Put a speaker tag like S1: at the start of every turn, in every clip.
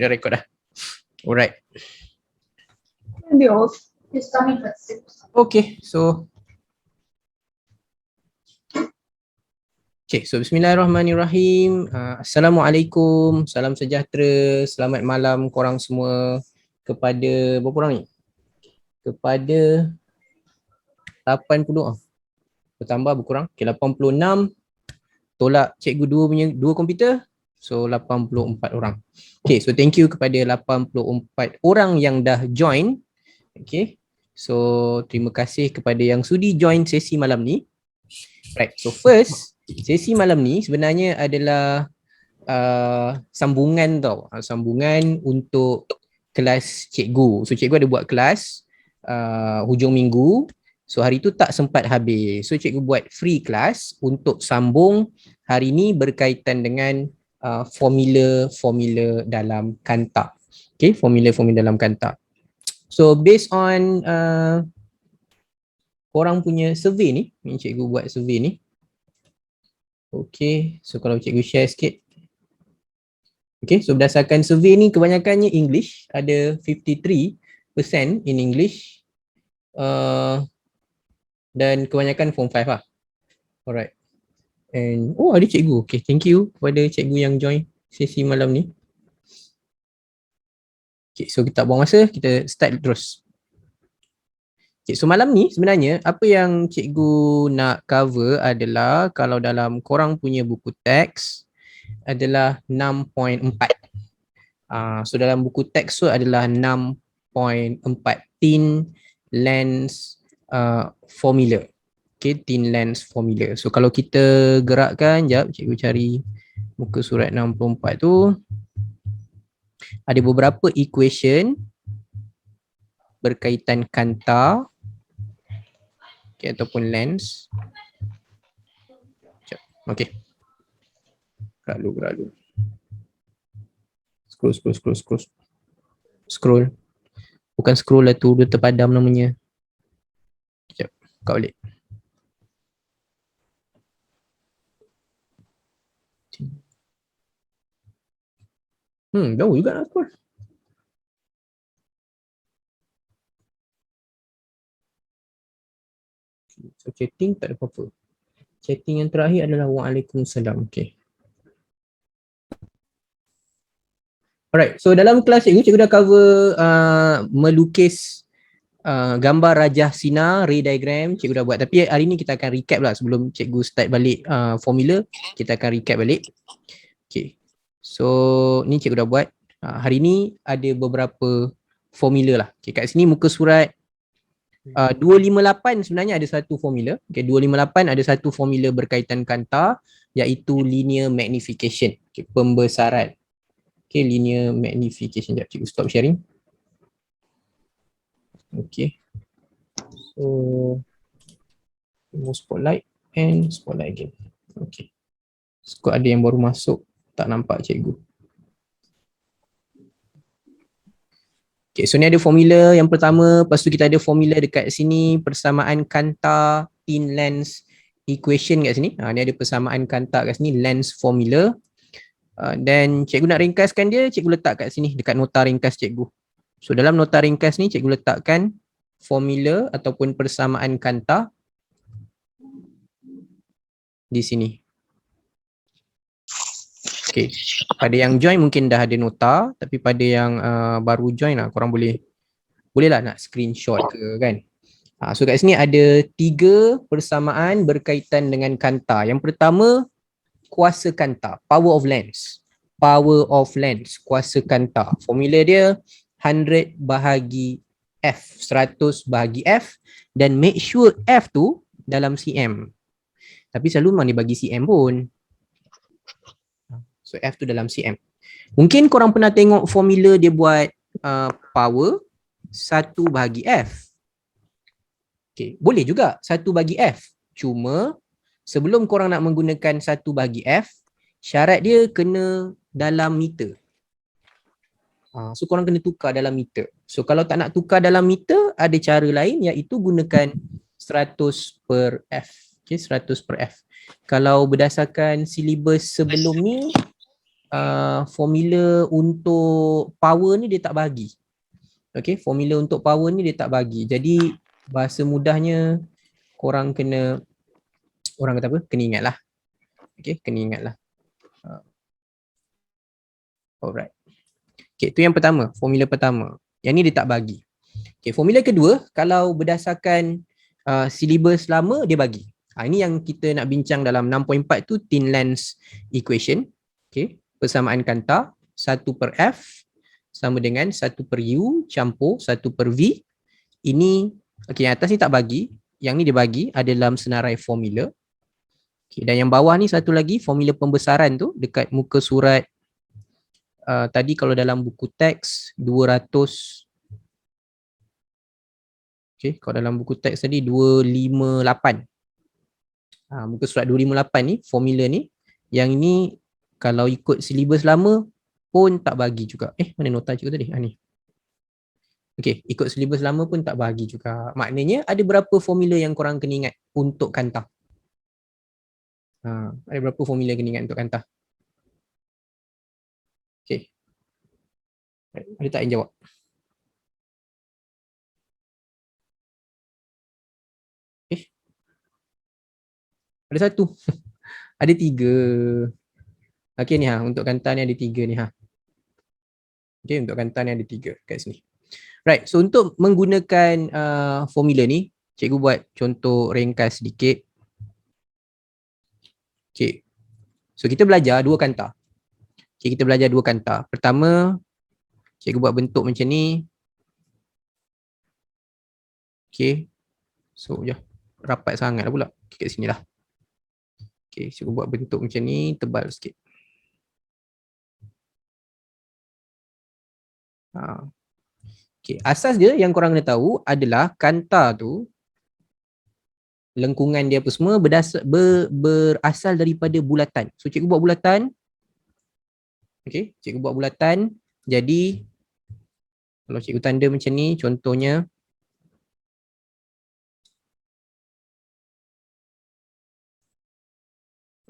S1: Okay, dah record dah. Alright. Okay, so bismillahirrahmanirrahim. Assalamualaikum, salam sejahtera, selamat malam korang semua. Kepada berapa orang ni? Kepada 80, bertambah berkurang. Okay, 86 tolak cikgu dua komputer. So 84 orang. Okay, so thank you kepada 84 orang yang dah join. Okay, so terima kasih kepada yang sudi join sesi malam ni. Right, so first, sesi malam ni sebenarnya adalah sambungan tau. Sambungan untuk kelas cikgu. So cikgu ada buat kelas hujung minggu. So hari tu tak sempat habis. So cikgu buat free class untuk sambung hari ni berkaitan dengan formula-formula dalam kanta. Okay, formula-formula dalam kanta. So based on korang punya survey ni cikgu buat survey ni. Okay, so kalau cikgu share sikit. Okay, so berdasarkan survey ni kebanyakannya English, ada 53% in English dan kebanyakan form 5 lah. Alright. And ada cikgu. Okay, thank you kepada cikgu yang join sesi malam ni. Okay, so kita tak buang masa, kita start terus. Okay, so malam ni sebenarnya apa yang cikgu nak cover adalah kalau dalam korang punya buku teks adalah 6.4. So dalam buku teks tu adalah 6.4 thin lens formula. Okay, thin lens formula. So kalau kita gerakkan, jap cikgu cari muka surat 64 tu. Ada beberapa equation berkaitan kanta, okay, ataupun lens. Okay. Gerak dulu. Scroll. Bukan scroll lah tu, dia terpadam namanya. Sekejap, buka balik. Jauh juga nak scroll. So chatting tak ada apa-apa. Chatting yang terakhir adalah Waalaikumsalam. Okay. Alright, so dalam kelas cikgu dah cover melukis gambar rajah sinar, ray diagram, cikgu dah buat. Tapi hari ni kita akan recap lah sebelum cikgu start balik formula, kita akan recap balik. Okay, so ni cikgu dah buat. Hari ni ada beberapa formula lah. Okay, kat sini muka surat 258 sebenarnya ada satu formula. Okay, 258 ada satu formula berkaitan kanta, iaitu linear magnification. Okay, pembesaran. Okay, linear magnification. Sekejap, cikgu stop sharing. Okay. So, more spotlight and spotlight again. Okay. So, ada yang baru masuk, tak nampak cikgu. Okay, so ni ada formula yang pertama, lepas tu kita ada formula dekat sini, persamaan kanta thin lens equation kat sini. Ni ada persamaan kanta kat sini, lens formula. Dan cikgu nak ringkaskan dia, cikgu letak kat sini dekat nota ringkas cikgu. So dalam nota ringkas ni cikgu letakkan formula ataupun persamaan kanta di sini. Okay, pada yang join mungkin dah ada nota, tapi pada yang baru join lah, korang bolehlah nak screenshot ke kan. So kat sini ada 3 persamaan berkaitan dengan kanta. Yang pertama, kuasa kanta, power of lens. Power of lens, kuasa kanta. Formula dia 100 bahagi F, 100 bahagi F, dan make sure F tu dalam cm. Tapi selalu memang dia bagi cm pun. So F tu dalam cm. Mungkin korang pernah tengok formula dia buat power 1 bahagi F. Okay, boleh juga 1 bahagi F. Cuma sebelum korang nak menggunakan 1 bahagi F, syarat dia kena dalam meter. So korang kena tukar dalam meter. So kalau tak nak tukar dalam meter, ada cara lain, iaitu gunakan 100 per F. Okay, 100 per F. Kalau berdasarkan silibus sebelum ni, formula untuk power ni dia tak bagi. Okay, formula untuk power ni dia tak bagi. Jadi bahasa mudahnya korang kena, orang kata apa? Kena ingat lah. Okay, kena ingat lah. Alright. Okay, tu yang pertama, formula pertama. Yang ni dia tak bagi. Okay, formula kedua, kalau berdasarkan syllabus lama, dia bagi. Ini yang kita nak bincang dalam 6.4 tu, thin lens equation. Okay, persamaan kanta, 1 per F sama dengan 1 per U campur 1 per V. Ini, okay, yang atas ni tak bagi. Yang ni dia bagi, ada dalam senarai formula. Okay, dan yang bawah ni satu lagi, formula pembesaran tu, dekat muka surat tadi kalau dalam buku teks 200. Okay, kalau dalam buku teks tadi 258. Muka surat 258 ni, formula ni. Yang ini kalau ikut silibus lama pun tak bagi juga. Mana nota cikgu tadi? Ni. Okay, ikut silibus lama pun tak bagi juga. Maknanya ada berapa formula yang korang kena ingat untuk kanta? Ada berapa formula kena ingat untuk kanta? Okay. Ada tak yang jawab? Ada satu. Ada 3. Okay ni untuk kanta ni ada 3 ni Okay, untuk kanta ni ada 3 kat sini. Right, so untuk menggunakan formula ni, cikgu buat contoh ringkas sedikit. Okay, so kita belajar 2 kanta. Okay, kita belajar 2 kanta. Pertama, cikgu buat bentuk macam ni. Okay, so rapat sangat lah pula. Okay, kat sini lah. Okay, cikgu buat bentuk macam ni, tebal sikit. Okay, asas dia yang korang kena tahu adalah kanta tu, lengkungan dia apa semua berasal daripada bulatan. So cikgu buat bulatan. Okay, cikgu buat bulatan. Jadi kalau cikgu tanda macam ni, contohnya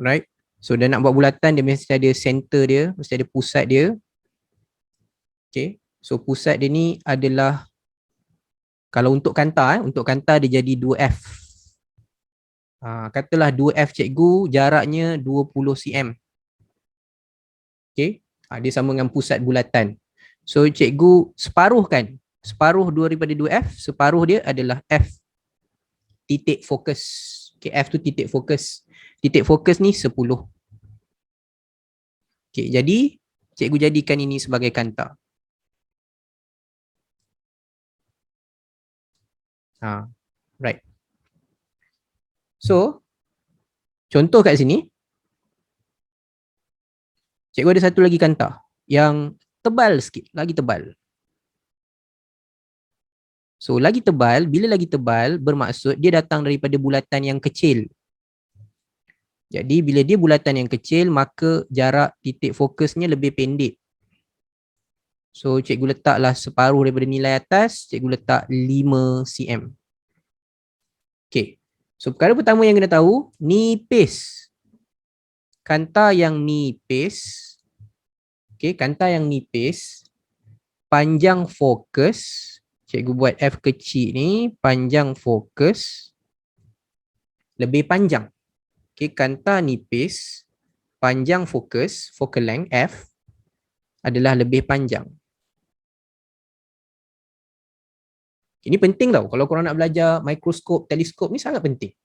S1: right. So dia nak buat bulatan, dia mesti ada center dia, mesti ada pusat dia. Okay, so pusat dia ni adalah, kalau untuk kanta untuk kanta dia jadi 2F. Katalah 2F cikgu, jaraknya 20 cm. Okay, dia sama dengan pusat bulatan. So cikgu separuhkan, separuh daripada 2F, separuh dia adalah F titik fokus. Okay, F tu titik fokus. Titik fokus ni 10. Okay, jadi cikgu jadikan ini sebagai kanta. Right. So, contoh kat sini, cikgu ada satu lagi kanta yang tebal sikit, lagi tebal. So, lagi tebal, bila lagi tebal, bermaksud dia datang daripada bulatan yang kecil. Jadi, bila dia bulatan yang kecil, maka jarak titik fokusnya lebih pendek. So, cikgu letaklah separuh daripada nilai atas, cikgu letak 5 cm. Okay. So, perkara pertama yang kena tahu, nipis. Kanta yang nipis, okay, kanta yang nipis, panjang fokus, cikgu buat F kecil ni, panjang fokus lebih panjang. Okay, kanta nipis, panjang fokus, focal length F adalah lebih panjang. Ini penting tau, kalau korang nak belajar mikroskop, teleskop ni sangat penting.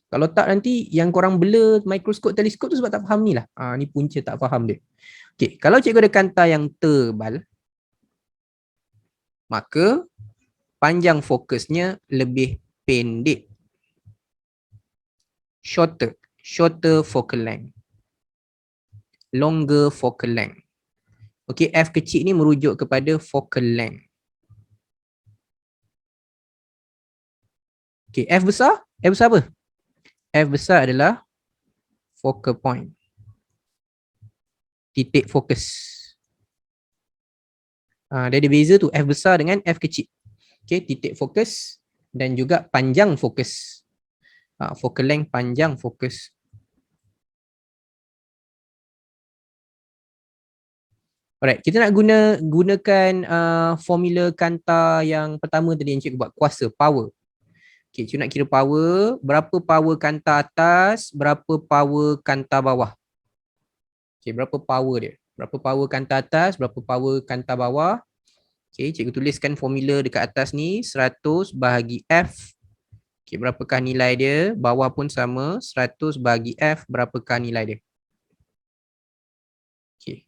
S1: Kalau tak nanti yang korang blur mikroskop, teleskop tu sebab tak faham ni lah. Ni punca tak faham dia. Okay, kalau cikgu ada kanta yang tebal, maka panjang fokusnya lebih pendek. Shorter focal length. Longer focal length. Okay, F kecil ni merujuk kepada focal length. Okay, F besar? F besar apa? F besar adalah focal point. Titik fokus. Dia ada beza tu, F besar dengan F kecil. Okay, titik fokus dan juga panjang fokus. Focal length, panjang fokus. Alright, kita nak gunakan formula kanta yang pertama tadi yang cikgu buat, kuasa, power. Okay, cikgu nak kira power, berapa power kanta atas, berapa power kanta bawah. Okay, berapa power dia? Berapa power kanta atas, berapa power kanta bawah. Okay, cikgu tuliskan formula dekat atas ni, 100 bahagi F. Okay, berapakah nilai dia? Bawah pun sama, 100 bahagi F, berapakah nilai dia? Okay.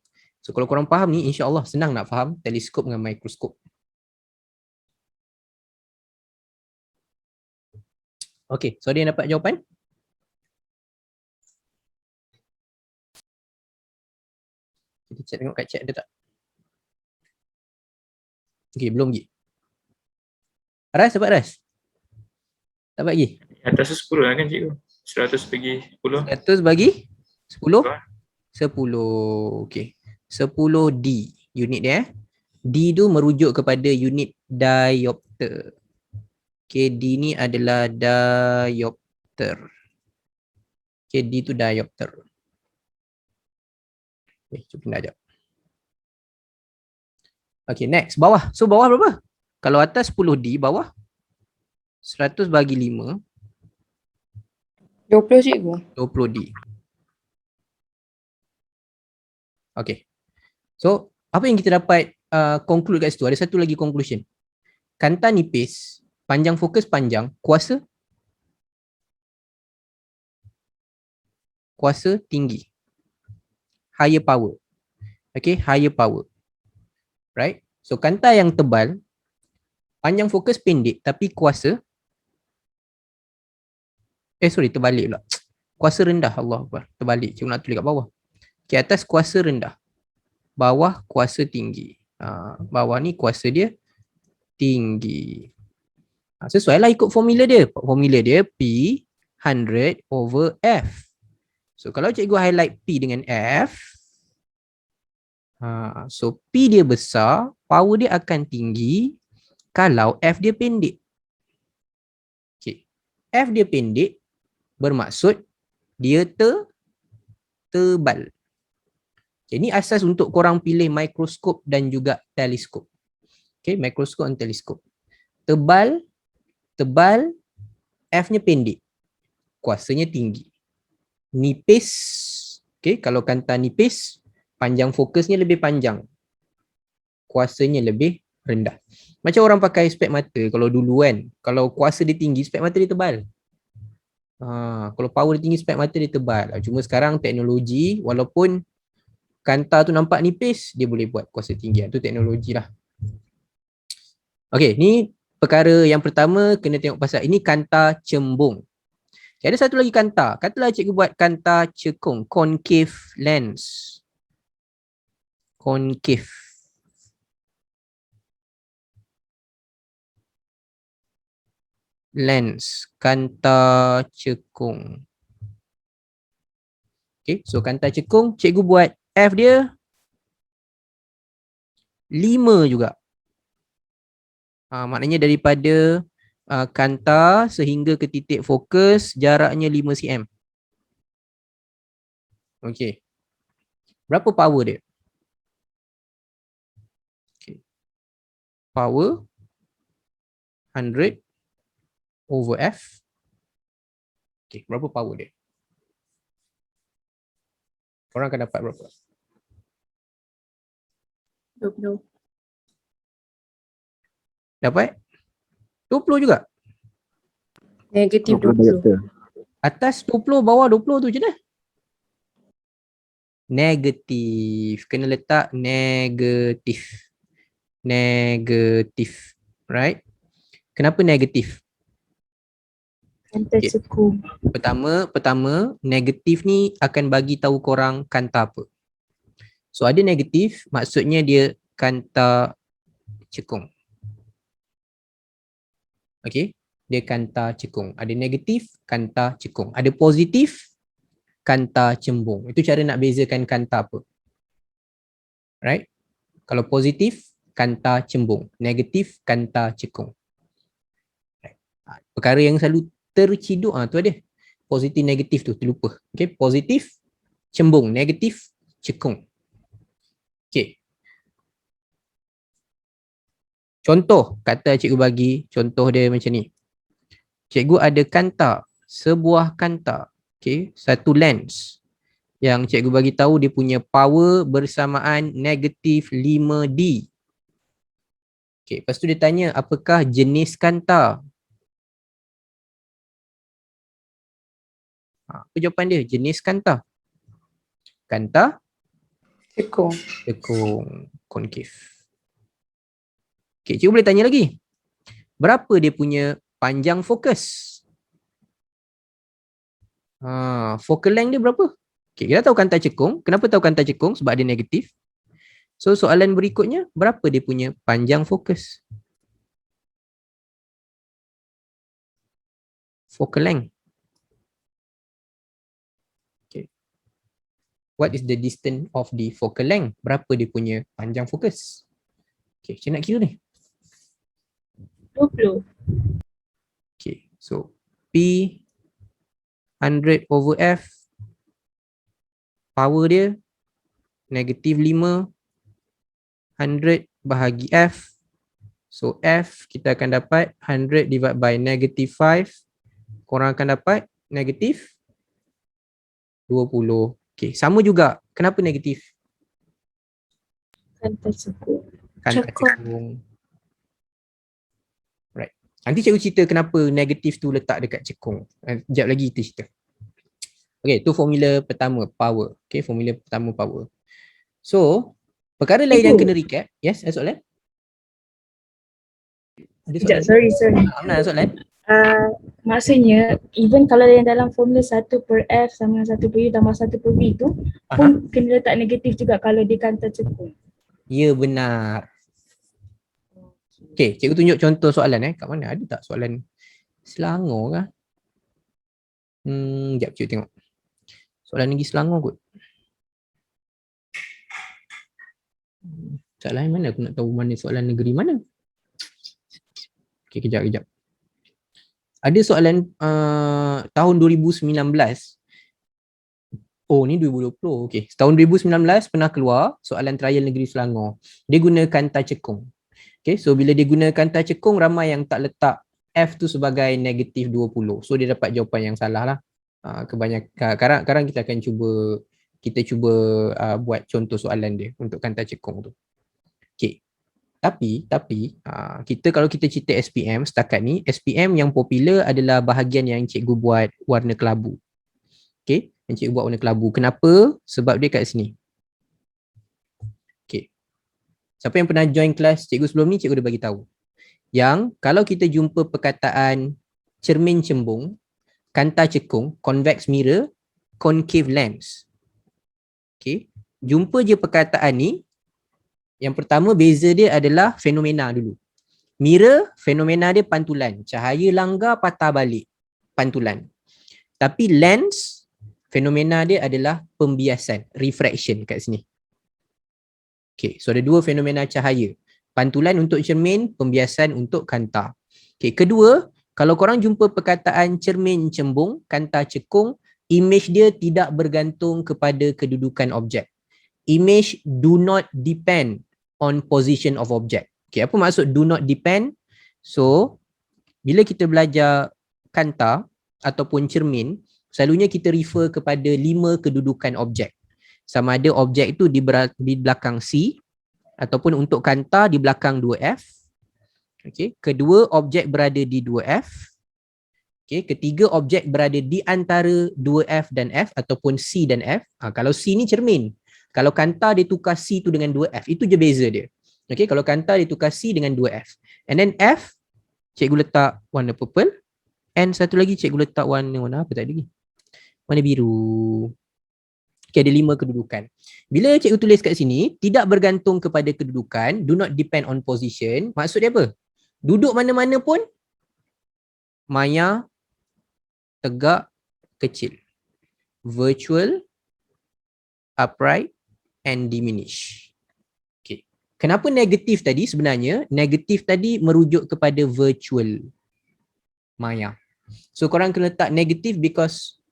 S1: So kalau korang faham ni, insya-Allah senang nak faham teleskop dengan mikroskop. Okay, so ada yang dapat jawapan? Kita cek tengok kat chat ada tak? Okay, belum lagi. Ras dapat Ras? Dapat lagi?
S2: Atas tu 10 lah kan cikgu? 100 bagi 10.
S1: 100 bagi 10? 10. Okay. 10D unit dia. D tu merujuk kepada unit diopter. Okay, D ni adalah diopter. Okay, D tu diopter. Okay, cuba pindah sekejap. Okay, next. Bawah. So, bawah berapa? Kalau atas 10D, bawah 100 bagi 5.
S3: 20 cikgu.
S1: 20D. Okay. So, apa yang kita dapat conclude kat situ? Ada satu lagi conclusion. Kanta nipis, panjang fokus panjang, kuasa tinggi. Higher power. Okay, higher power. Right? So, kanta yang tebal, panjang fokus pendek tapi kuasa terbalik pula. Kuasa rendah, Allah Akbar. Terbalik, cikgu nak tulis kat bawah. Okay, atas kuasa rendah. Bawah kuasa tinggi. Bawah ni kuasa dia tinggi. Sesuai lah ikut formula dia. Formula dia P 100 over F. So kalau cikgu highlight P dengan F, so P dia besar, power dia akan tinggi kalau F dia pendek. Okay. F dia pendek bermaksud dia tebal. Okay, ini asas untuk korang pilih mikroskop dan juga teleskop. Okay, mikroskop dan teleskop. Tebal, F-nya pendek, kuasanya tinggi. Nipis, okay, kalau kanta nipis, panjang fokusnya lebih panjang, kuasanya lebih rendah. Macam orang pakai spek mata, kalau dulu kan, kalau kuasa dia tinggi, spek mata dia tebal. Kalau power dia tinggi, spek mata dia tebal. Cuma sekarang teknologi, walaupun kanta tu nampak nipis, dia boleh buat kuasa tinggi. Itu teknologi lah. Okay, ni perkara yang pertama kena tengok pasal ini kanta cembung. Okay, ada satu lagi kanta. Katalah cikgu buat kanta cekung, concave lens. Concave. Lens, kanta cekung. Okay, so kanta cekung, cikgu buat F dia 5 juga. Maknanya daripada kanta sehingga ke titik fokus jaraknya 5 cm. Okay. Berapa power dia? Okay. Power 100 over F. Okay, berapa power dia? Korang akan dapat berapa?
S3: 20.
S1: Dapat? 20 juga?
S3: Negatif 20.
S1: Atas 20, bawah 20 tu je dah. Negatif. Kena letak negatif. Negatif. Right? Kenapa negatif?
S3: Kanta cekung.
S1: Pertama, negatif ni akan bagi tahu korang kanta apa. So ada negatif, maksudnya dia kanta cekung. Okay, dia kanta cekung. Ada negatif, kanta cekung. Ada positif, kanta cembung. Itu cara nak bezakan kanta apa. Right? Kalau positif, kanta cembung. Negatif, kanta cekung. Right. Perkara yang selalu terciduk tu ada. Positif, negatif tu, terlupa. Okay, positif, cembung. Negatif, cekung. Okay. Contoh, kata cikgu bagi, contoh dia macam ni. Cikgu ada kanta, sebuah kanta, okay, satu lens yang cikgu bagi tahu dia punya power bersamaan negatif 5D. Okay, lepas tu dia tanya apakah jenis kanta. Apa jawapan dia? Jenis kanta. Kanta
S3: Cekung.
S1: tekung konkav. Okay, cikgu boleh tanya lagi. Berapa dia punya panjang fokus? Focal length dia berapa? Okay, kita tahu kanta cekung. Kenapa tahu kanta cekung? Sebab dia negatif. So soalan berikutnya, berapa dia punya panjang fokus? Focal length. Okay. What is the distance of the focal length? Berapa dia punya panjang fokus? Okay, macam nak kira ni?
S3: 20.
S1: Okay, so P 100 over F, power dia negatif 5, 100 bahagi F. So F kita akan dapat 100 divided by negatif 5. Korang akan dapat negatif 20. Okay, sama juga. Kenapa negatif?
S3: Kanta cekung.
S1: Kanta
S3: Cekung.
S1: cekung. Right. Nanti cikgu cerita kenapa negatif tu letak dekat cekung. Sekejap lagi kita cerita. Okay, tu formula pertama, power. Okay, formula pertama power. So, perkara lain yang kena recap. Yes, ada soalan? Ada
S3: Sekejap,
S1: soalan?
S3: sorry.
S1: Ada soalan?
S3: Maksudnya, even kalau yang dalam formula 1 per F sama 1 per U tambah 1 per V tu pun kena letak negatif juga kalau dia kanta cekung.
S1: Ya, benar. Okay, cikgu tunjuk contoh soalan kat mana? Ada tak soalan Selangor kah? Sekejap cikgu tengok. Soalan negeri Selangor kot. Soalan mana? Aku nak tahu mana soalan negeri mana. Okay, kejap. Ada soalan tahun 2019. Oh, ni 2020. Okay. Tahun 2019 pernah keluar soalan trial negeri Selangor. Dia guna kanta cekung. Okay, so bila dia guna kanta cekung, ramai yang tak letak F tu sebagai negatif 20. So dia dapat jawapan yang salah lah. Kebanyakan sekarang kita akan cuba buat contoh soalan dia untuk kanta cekung tu. Okay. Tapi kita kalau kita cerita SPM setakat ni, SPM yang popular adalah bahagian yang cikgu buat warna kelabu. Okay, yang cikgu buat warna kelabu. Kenapa? Sebab dia kat sini. Okay. Siapa yang pernah join kelas cikgu sebelum ni, cikgu dah bagi tahu. Yang kalau kita jumpa perkataan cermin cembung, kanta cekung, convex mirror, concave lens. Okay. Jumpa je perkataan ni, yang pertama beza dia adalah fenomena dulu. Mirror, fenomena dia pantulan. Cahaya langgar patah balik. Pantulan. Tapi lens, fenomena dia adalah pembiasan. Refraction kat sini. Okay, so ada dua fenomena cahaya. Pantulan untuk cermin, pembiasan untuk kanta. Okay, kedua, kalau korang jumpa perkataan cermin cembung, kanta cekung, image dia tidak bergantung kepada kedudukan objek. Image do not depend on position of object. Okay, apa maksud do not depend? So, bila kita belajar kanta ataupun cermin, selalunya kita refer kepada 5 kedudukan objek. Sama ada objek itu di belakang C ataupun untuk kanta di belakang 2F. Okay, kedua objek berada di 2F. Okay, ketiga objek berada di antara 2F dan F ataupun C dan F. Kalau C ni cermin. Kalau kanta dia tukar C tu dengan 2F, itu je beza dia. Okay, kalau kanta dia tukar C dengan 2F. And then F, cikgu letak warna purple. And satu lagi cikgu letak warna apa tadi? Warna biru. Okay, ada 5 kedudukan. Bila cikgu tulis kat sini, tidak bergantung kepada kedudukan, do not depend on position. Maksud dia apa? Duduk mana-mana pun, maya, tegak, kecil. Virtual, upright, and diminish. Okay. Kenapa negatif tadi? Sebenarnya negatif tadi merujuk kepada virtual maya. So korang kena letak negatif because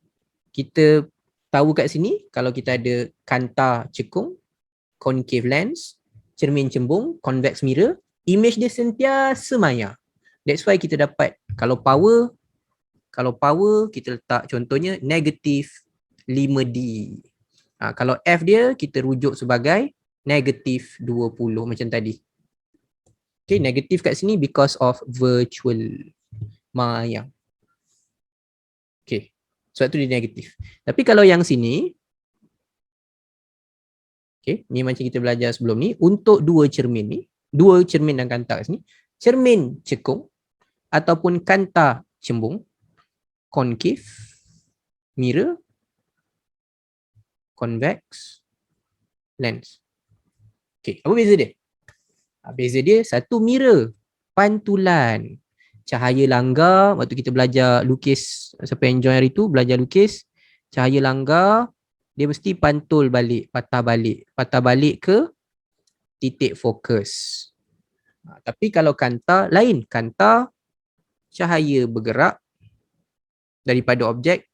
S1: kita tahu kat sini kalau kita ada kanta cekung, concave lens, cermin cembung, convex mirror, image dia sentiasa maya. That's why kita dapat kalau power kita letak contohnya negatif 5D. Kalau F dia kita rujuk sebagai negatif 20 macam tadi. Okay, negatif kat sini because of virtual maya. Okay, sebab tu dia negatif. Tapi kalau yang sini, okay, ni macam kita belajar sebelum ni, untuk dua cermin dan kanta kat sini, cermin cekung ataupun kanta cembung, concave, mirror, convex, lens. Okay, apa beza dia? Beza dia satu mirror, pantulan, cahaya langgar. Waktu kita belajar lukis, siapa yang join hari tu belajar lukis, cahaya langgar dia mesti pantul balik, patah balik ke titik fokus. Tapi kalau kanta lain, kanta cahaya bergerak daripada objek,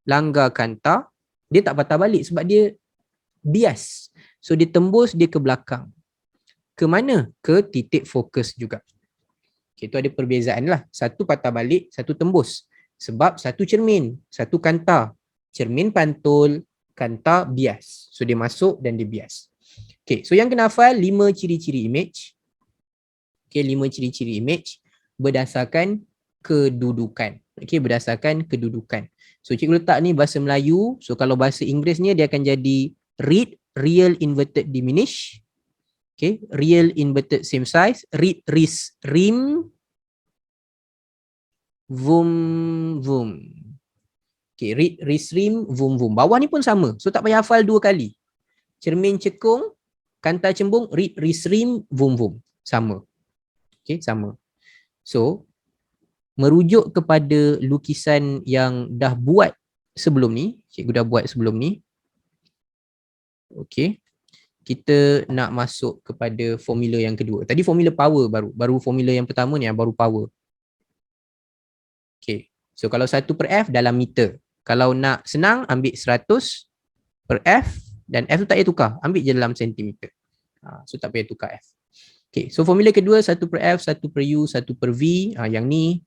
S1: langgar kanta, dia tak patah balik sebab dia bias. So dia tembus dia ke belakang. Ke mana? Ke titik fokus juga. Okay, itu ada perbezaan lah. Satu patah balik, satu tembus. Sebab satu cermin, satu kanta. Cermin pantul, kanta bias. So dia masuk dan dia bias. Okay, so yang kena hafal 5 ciri-ciri image. Okay, 5 ciri-ciri image berdasarkan kedudukan. Okay, berdasarkan kedudukan. So cikgu letak ni bahasa Melayu. So kalau bahasa Inggerisnya dia akan jadi read, real inverted diminish. Okay, real inverted same size, read, ris, rim, vum, vum. Okay, read, ris, rim, vum, vum. Bawah ni pun sama. So tak payah hafal 2 kali. Cermin cekung, kanta cembung, read, ris, rim, vum, vum. Sama. Okay, sama. So, merujuk kepada lukisan yang dah buat sebelum ni, cikgu dah buat sebelum ni. Okay. Kita nak masuk kepada formula yang kedua. Tadi formula power baru formula yang pertama ni yang baru power. Okay. So kalau 1/f dalam meter. Kalau nak senang ambil 100/f dan f tu tak payah tukar. Ambil je dalam sentimeter. So tak payah tukar f. Okay. So formula kedua 1/f, 1/u, 1/v. Yang ni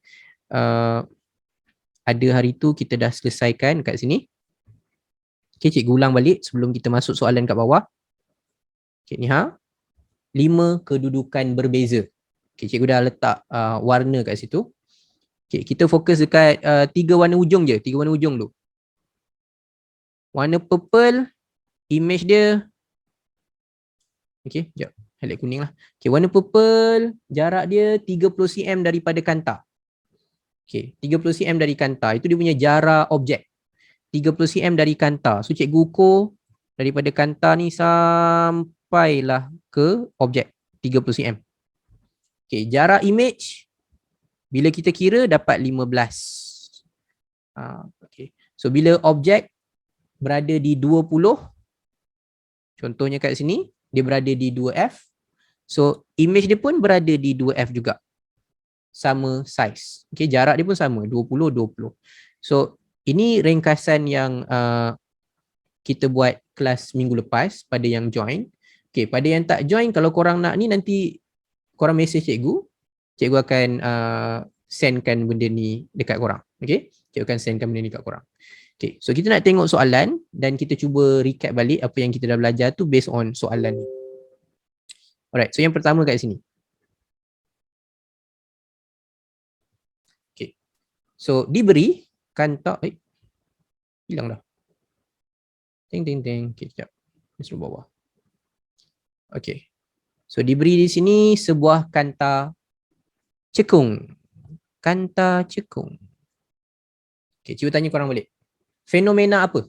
S1: ada hari tu kita dah selesaikan kat sini. Okay, cikgu ulang balik sebelum kita masuk soalan kat bawah. Okay, ni 5 kedudukan berbeza. Okay, cikgu dah letak warna kat situ. Okay, kita fokus dekat 3 warna ujung je. 3 warna ujung tu. Warna purple, image dia. Okay, sekejap. Highlight kuning lah. Okay, warna purple, jarak dia 30 cm daripada kanta. Okay, 30 cm dari kanta. Itu dia punya jarak objek. 30 cm dari kanta. So, cikgu ukur daripada kanta ni sampailah ke objek 30 cm. Okay, jarak image bila kita kira dapat 15. Okay. So bila objek berada di 20, contohnya kat sini, dia berada di 2F. So image dia pun berada di 2F juga. Sama size. Okay, jarak dia pun sama, 20, 20. So ini ringkasan yang kita buat kelas minggu lepas pada yang join. Okay, pada yang tak join, kalau korang nak ni nanti korang message cikgu. Cikgu akan sendkan benda ni dekat korang. Okay, cikgu akan sendkan benda ni dekat korang. Okay, so kita nak tengok soalan dan kita cuba recap balik apa yang kita dah belajar tu based on soalan ni. Alright, so yang pertama kat sini. Okay, so diberi kanta, hilang dah. Ting. Okay, sekejap. Suruh bawah. Okay. So diberi di sini sebuah kanta cekung. Kanta cekung. Okay, cuba tanya korang balik. Fenomena apa?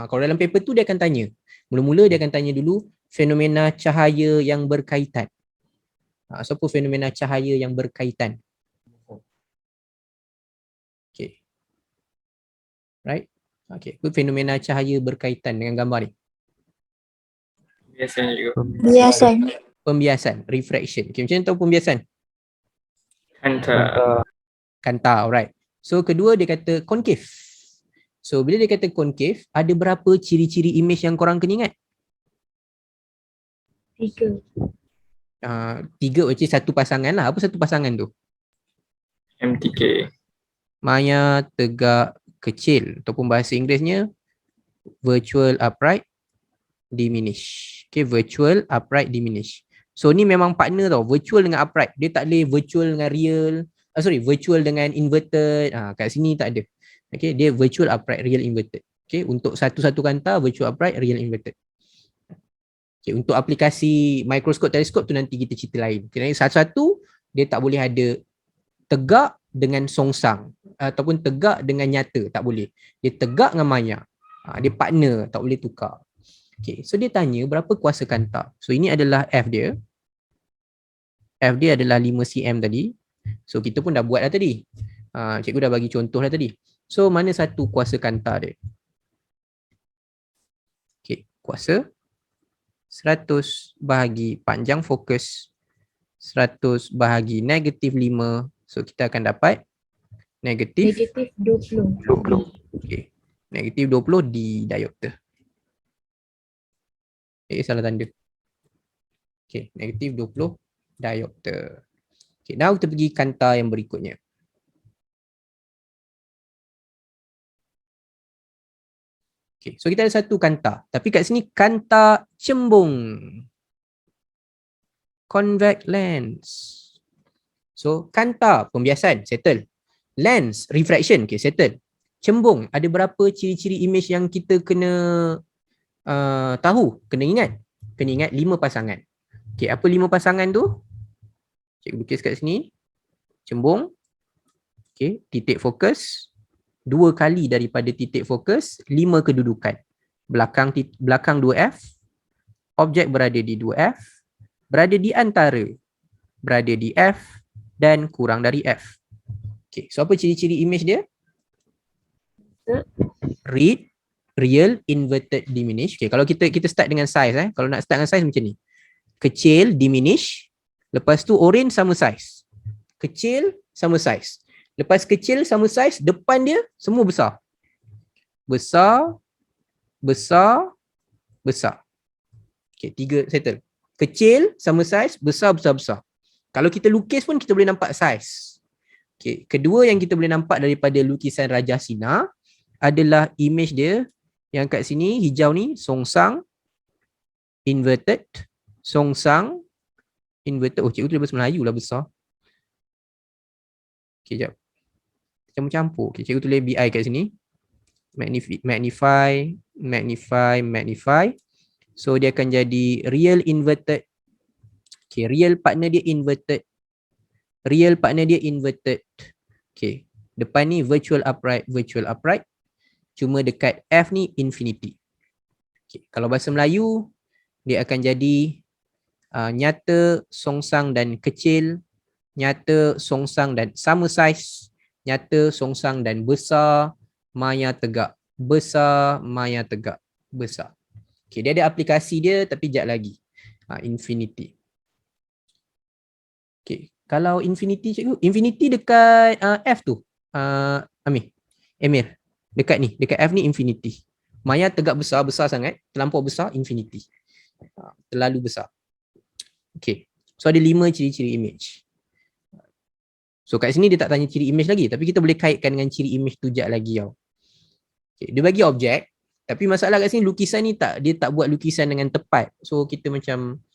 S1: Kalau dalam paper tu dia akan tanya. Mula-mula dia akan tanya dulu fenomena cahaya yang berkaitan. So apa fenomena cahaya yang berkaitan? Okay. Right? Okay. Apa fenomena cahaya berkaitan dengan gambar ni?
S2: Biasanya juga.
S4: Biasan.
S1: Pembiasan, refraction. Okay, macam mana tahu pembiasan? Kanta, alright. So kedua dia kata concave. So bila dia kata concave, ada berapa ciri-ciri image yang korang kena ingat?
S3: 3.
S1: 3 which is satu pasangan lah. Apa satu pasangan tu?
S2: MTK.
S1: Maya tegak kecil ataupun bahasa Inggerisnya virtual upright diminish. Okay, virtual upright diminish. So ni memang partner tau, virtual dengan upright. Dia tak boleh virtual dengan real. Virtual dengan inverted. Kat sini tak ada. Okay, dia virtual upright real inverted. Okay, untuk satu-satu kanta virtual upright real inverted. Okay, untuk aplikasi mikroskop teleskop tu nanti kita cerita lain. Kerana satu-satu dia tak boleh ada tegak dengan songsang ataupun tegak dengan nyata, tak boleh. Dia tegak dengan maya. Dia partner, tak boleh tukar. Okay, so dia tanya berapa kuasa kanta. So ini adalah F dia. F dia adalah 5 cm tadi. So kita pun dah buat dah tadi. Cikgu dah bagi contoh dah tadi. So mana satu kuasa kanta dia? Okay, kuasa 100 bahagi panjang fokus 100 bahagi negatif 5. So kita akan dapat negatif
S3: 20.
S1: Okay. Negatif 20 di diopter. Salah tanda. Okay, negatif 20 diopter. Okay, now kita pergi kanta yang berikutnya. Okay, so kita ada satu kanta. Tapi kat sini kanta cembung. Convex lens. So kanta pembiasan, settle. Lens, refraction, okay, settle. Cembung, ada berapa ciri-ciri image yang kita kena tahu, kena ingat. Kena ingat 5 pasangan. Okay, apa 5 pasangan tu? Cikgu lukis kat sini. Cembung. Okay, titik fokus. 2 kali daripada titik fokus, 5 kedudukan. Belakang 2F. Objek berada di 2F. Berada di antara. Berada di F. Dan kurang dari F. Okay, so apa ciri-ciri image dia? Read, real, inverted, diminish. Okay, kalau kita start dengan size. Kalau nak start dengan size macam ni. Kecil, diminish. Lepas tu orange sama size. Kecil sama size. Lepas kecil sama size, depan dia semua besar. Besar, besar, besar. Okay, 3 settle. Kecil sama size, besar, besar, besar. Kalau kita lukis pun kita boleh nampak size. Okay, kedua yang kita boleh nampak daripada lukisan Raja Sina adalah image dia yang kat sini hijau ni songsang inverted, songsang inverted. Oh, cikgu tulis bahasa Melayu lah besar. Okay, jap. Campur-campur. Okay, cikgu tulis BI kat sini. Magnify, magnify, magnify. So dia akan jadi real inverted. Okay, real partner dia inverted. Real partner dia inverted. Okay, depan ni virtual upright, virtual upright. Cuma dekat F ni infinity. Okay, kalau bahasa Melayu dia akan jadi nyata, songsang dan kecil, nyata, songsang dan sama saiz, nyata, songsang dan besar, maya tegak, besar, maya tegak, besar. Okay, dia ada aplikasi dia tapi jap lagi. Infinity. Okay, kalau infinity cikgu, infinity dekat F tu. Emir. Dekat ni, dekat F ni infinity. Maya tegak besar, besar sangat, terlampau besar, infinity. Terlalu besar. Okay, so ada 5 ciri-ciri image. So kat sini dia tak tanya ciri image lagi, tapi kita boleh kaitkan dengan ciri image tu jap lagi tau. Okay, dia bagi objek, tapi masalah kat sini lukisan ni dia tak buat lukisan dengan tepat. So kita macam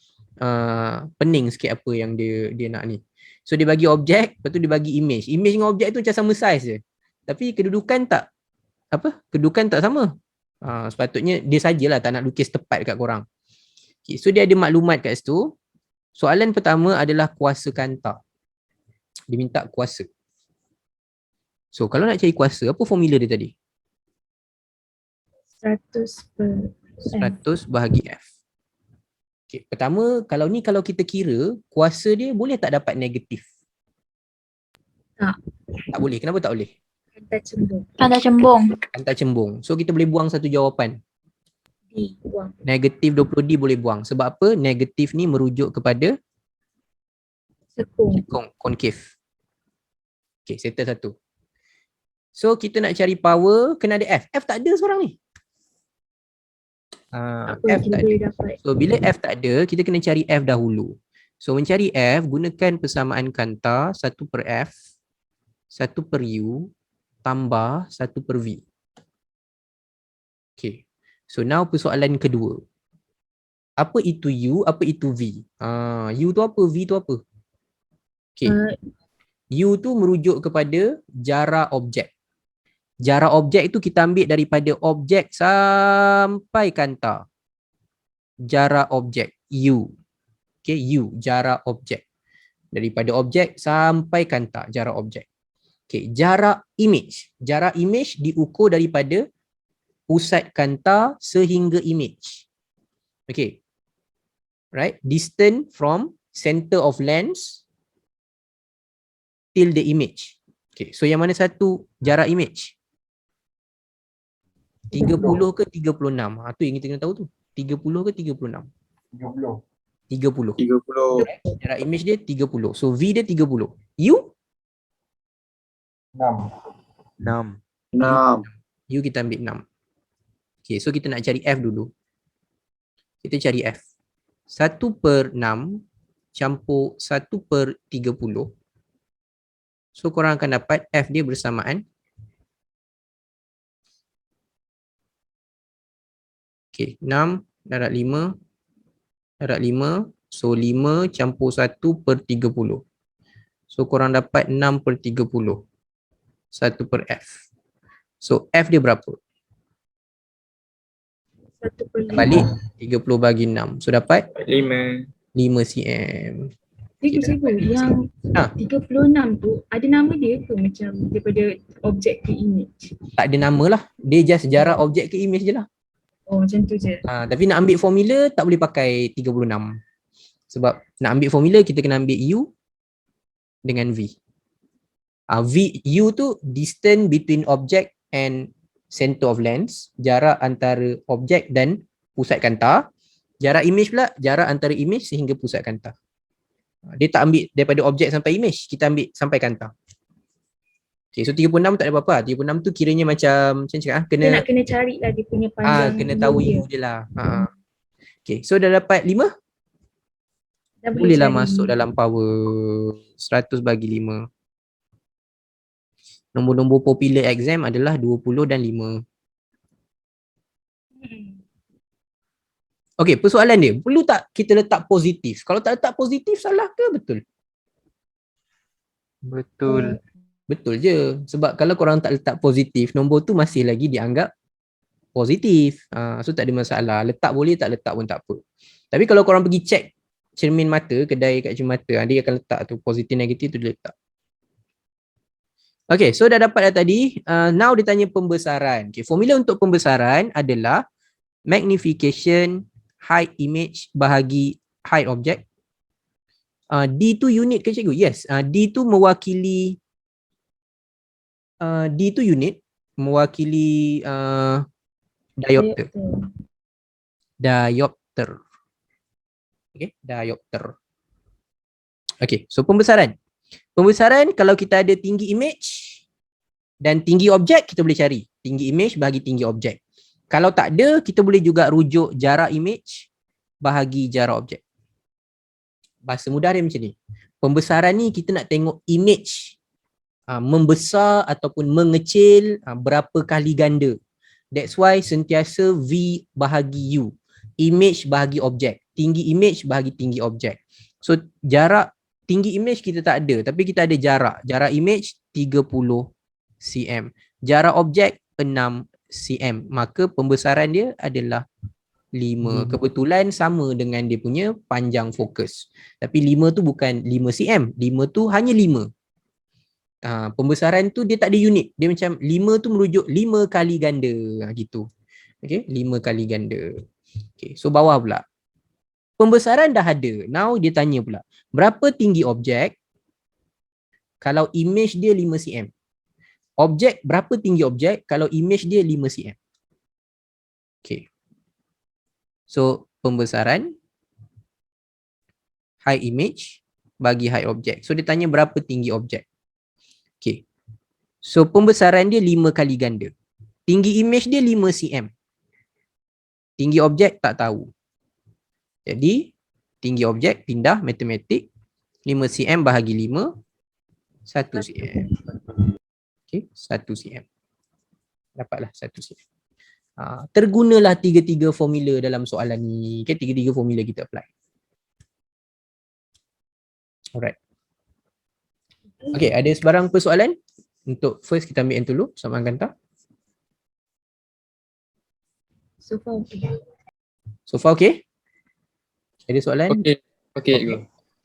S1: pening sikit apa yang dia nak ni. So dia bagi objek, lepas tu dia bagi image. Image dengan objek tu macam sama size je. Tapi kedudukan tak sama. Sepatutnya dia sajalah tak nak lukis tepat dekat korang. Okay, so dia ada maklumat kat situ. Soalan pertama adalah kuasa kanta. Dia minta kuasa. So kalau nak cari kuasa, apa formula dia tadi? 100 bahagi F. Okay, pertama, kalau kita kira, kuasa dia boleh tak dapat negatif? Tak boleh. Kenapa tak boleh? Hantar cembung. So kita boleh buang satu jawapan.
S3: D, buang.
S1: Negatif 20D boleh buang. Sebab apa? Negatif ni merujuk kepada
S3: Sekung.
S1: Concave. Okay, settle satu. So kita nak cari power, kena ada F. F tak ada sekarang ni. F tak ada. So bila F tak ada, kita kena cari F dahulu. So mencari F, gunakan persamaan kanta 1/F, 1/U tambah 1/V. Okay. So now persoalan kedua. Apa itu U, apa itu V? U tu apa, V tu apa? Okay. U tu merujuk kepada jarak objek. Jarak objek itu kita ambil daripada objek sampai kanta. Jarak objek, U. Okay, U, jarak objek. Daripada objek sampai kanta, jarak objek. Okay, jarak image. Jarak image diukur daripada pusat kanta sehingga image. Okay. Right? Distance from center of lens till the image. Okay, so yang mana satu jarak image? 30 ke 36? Tu yang kita kena tahu tu. 30 ke 36?
S4: 30.
S1: 30.
S2: 30.
S1: Jarak image dia 30. So V dia 30. U?
S4: 6.
S2: 6.
S1: U kita ambil 6. Okay, so kita nak cari F dulu. Kita cari F. 1/6 campur 1/30. So korang akan dapat F dia bersamaan. Okay, 6 darab 5. Darab 5. So 5 campur 1/30. So korang dapat 6/30. 1/F. So F dia berapa?
S3: 1/5.
S1: Balik 30 bagi 6. So dapat
S2: 5.
S1: 5 cm.
S3: Cikgu, yang
S1: Ha.
S3: 36 tu ada nama dia ke macam daripada objek ke image?
S1: Tak ada nama lah. Dia just jarak objek ke image je lah.
S3: Oh macam tu je.
S1: Tapi nak ambil formula tak boleh pakai 36. Sebab nak ambil formula kita kena ambil U dengan V. U tu distance between object and center of lens, jarak antara objek dan pusat kanta. Jarak image pula jarak antara image sehingga pusat kanta. Dia tak ambil daripada objek sampai image, kita ambil sampai kanta. Okay, so 36 tak ada apa-apa. 36 tu kiranya macam cakap
S3: Kita nak kena cari lah dia punya panjang.
S1: kena tahu
S3: dia.
S1: U dia lah. Okay, so dah dapat 5.
S3: Dah
S1: Bolehlah
S3: cari.
S1: masuk dalam power 100 bagi 5. Nombor-nombor popular exam adalah 20 dan 5. Okey, persoalan dia, perlu tak kita letak positif? Kalau tak letak positif, salah ke betul?
S2: Betul.
S1: Betul je. Sebab kalau korang tak letak positif, nombor tu masih lagi dianggap positif. So tak ada masalah. Letak boleh, tak letak pun tak apa. Tapi kalau korang pergi check cermin mata, kedai kat cermin mata, dia akan letak tu positif negatif tu dia letak. Okay, so dah dapat dah tadi. Now dia tanya pembesaran. Okay, formula untuk pembesaran adalah magnification height image bahagi height object. D tu unit ke cikgu? Yes, D tu mewakili D tu unit, mewakili diopter. Diopter. Okay, diopter. Okay, so pembesaran. Pembesaran kalau kita ada tinggi image dan tinggi objek, kita boleh cari tinggi image bahagi tinggi objek. Kalau tak ada, kita boleh juga rujuk jarak image bahagi jarak objek. Bahasa mudah dia macam ni. Pembesaran ni kita nak tengok image membesar ataupun mengecil berapa kali ganda. That's why sentiasa V bahagi U. Image bahagi objek. Tinggi image bahagi tinggi objek. So jarak tinggi image kita tak ada, tapi kita ada jarak. Jarak image 30 cm. Jarak objek 6 cm. Maka pembesaran dia adalah 5. Kebetulan sama dengan dia punya panjang fokus. Tapi 5 tu bukan 5 cm. 5 tu hanya 5. Pembesaran tu dia tak ada unit. Dia macam 5 tu merujuk 5 kali ganda. Gitu. Okay, 5 kali ganda. Okay, so bawah pula. Pembesaran dah ada. Now dia tanya pula, berapa tinggi objek kalau image dia 5 cm? Objek, berapa tinggi objek kalau image dia 5 cm? Okay. So, pembesaran height image bagi height objek. So, dia tanya berapa tinggi objek. Okay. So, pembesaran dia 5 kali ganda. Tinggi image dia 5 cm. Tinggi objek tak tahu. Jadi, tinggi objek pindah matematik 5 cm bahagi 5 1 cm. Okey, 1 cm. Dapatlah 1 cm. Tergunalah tiga-tiga formula dalam soalan ni. Okay, tiga-tiga formula kita apply. Alright. Okay, ada sebarang persoalan? Untuk first kita ambil yang dulu sama Kanta.
S3: So far okay.
S1: So far okay? Ada soalan?
S2: Okey. Okey, cikgu.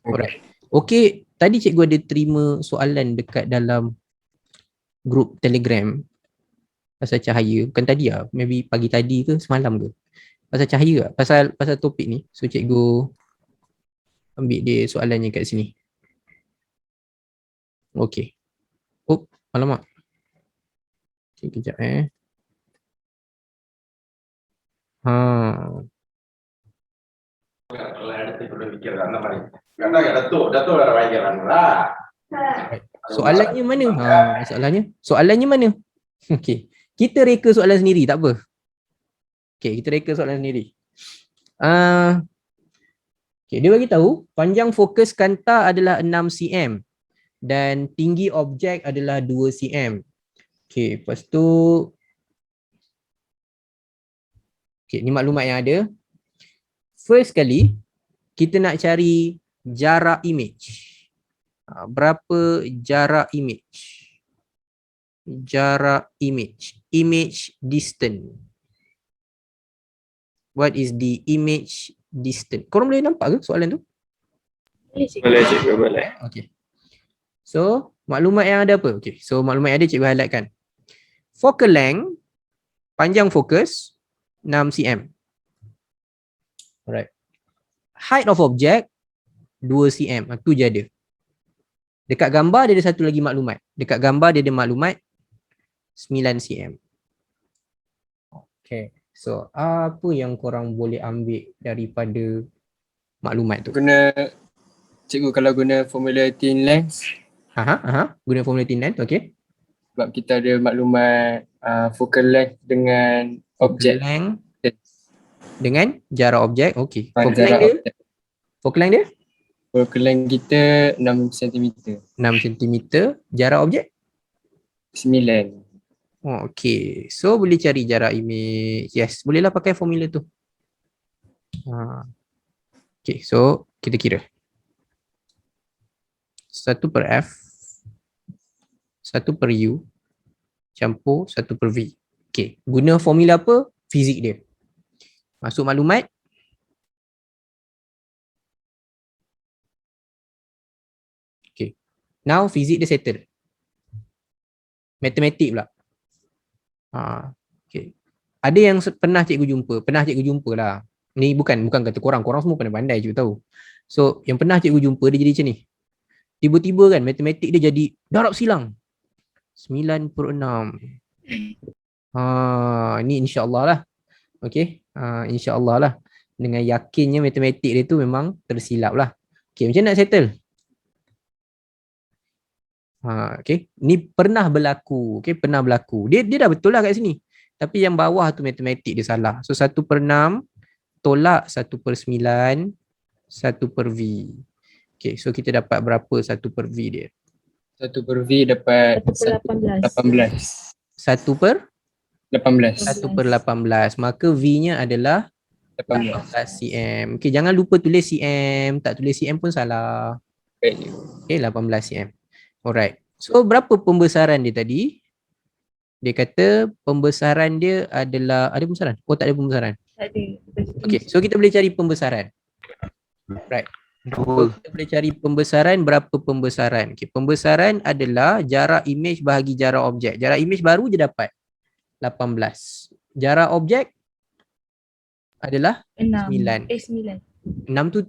S1: Alright. Okay, tadi cikgu ada terima soalan dekat dalam grup Telegram pasal cahaya. Bukan tadi lah, maybe pagi tadi ke semalam ke. Pasal cahaya lah, pasal topik ni. So cikgu ambil dia soalannya kat sini. Okay. Oh, alamak. Okay, kejap Soalannya mana? Soalannya mana? Okey. Kita reka soalan sendiri, tak apa. Okey, kita reka soalan sendiri. Okey, dia bagi tahu panjang fokus kanta adalah 6 cm dan tinggi objek adalah 2 cm. Okey, lepas tu okey, ni maklumat yang ada. First kali kita nak cari jarak image. Berapa jarak image? Jarak image. Image distance. What is the image distance? Korang boleh nampak ke soalan tu?
S3: Boleh cikgu.
S2: Boleh, cikgu, boleh.
S1: Okay. So, maklumat yang ada apa? Okay. So, maklumat yang ada cikgu highlightkan. Focal length, panjang fokus, 6 cm. Alright. Height of object, 2 cm. Itu je ada. Dekat gambar dia ada satu lagi maklumat. Dekat gambar dia ada maklumat 9 cm. Okay. So, apa yang korang boleh ambil daripada maklumat tu?
S2: Cikgu kalau guna formula thin length,
S1: Guna formula thin length, okay.
S2: sebab kita ada maklumat focal length dengan objek.
S1: Focal length dengan jarak objek, okay. Focal
S2: Jarak
S1: length dia?
S2: objek.
S1: Focal length dia?
S2: Focal length kita 6 cm.
S1: 6 cm. Jarak objek?
S2: 9.
S1: Oh, okay. So, boleh cari jarak image. Yes, bolehlah pakai formula tu. Okay, so kita kira. 1 per F, 1 per U, campur 1 per V. Okay, guna formula apa? Fizik dia. Masuk maklumat. Okay, now fizik dia settle. Matematik pula. Okay. Ada yang pernah cikgu jumpa lah. Ni bukan kata korang semua pandai-pandai cikgu tahu. So yang pernah cikgu jumpa dia jadi macam ni. Tiba-tiba kan matematik dia jadi darab silang 9/6. Ni insya-Allah lah. Okey, insya-Allah lah. Dengan yakinnya matematik dia tu memang tersilap lah. Okey, macam nak settle? Okay. Ni pernah berlaku. Okay, pernah berlaku. Dia dah betul lah kat sini. Tapi yang bawah tu matematik dia salah. So 1/6 tolak 1/9 1 per V. Okay, so kita dapat berapa 1 per V dia?
S2: 1 per V dapat
S3: 1/18.
S1: 1 per
S2: 18.
S1: 1/18. Maka V-nya adalah
S2: 18.
S1: 18 cm. Okay, jangan lupa tulis cm. Tak tulis cm pun salah.
S2: Baik.
S1: Okay, 18 cm. Alright. So berapa pembesaran dia tadi? Dia kata pembesaran dia adalah, ada pembesaran? Oh, tak ada pembesaran.
S3: Tak ada.
S1: Okay, so kita boleh cari pembesaran. Right. So, kita boleh cari pembesaran, berapa pembesaran? Okay, pembesaran adalah jarak image bahagi jarak objek. Jarak image baru je dapat 18. Jarak objek adalah 9.
S3: 9.
S1: 6 tu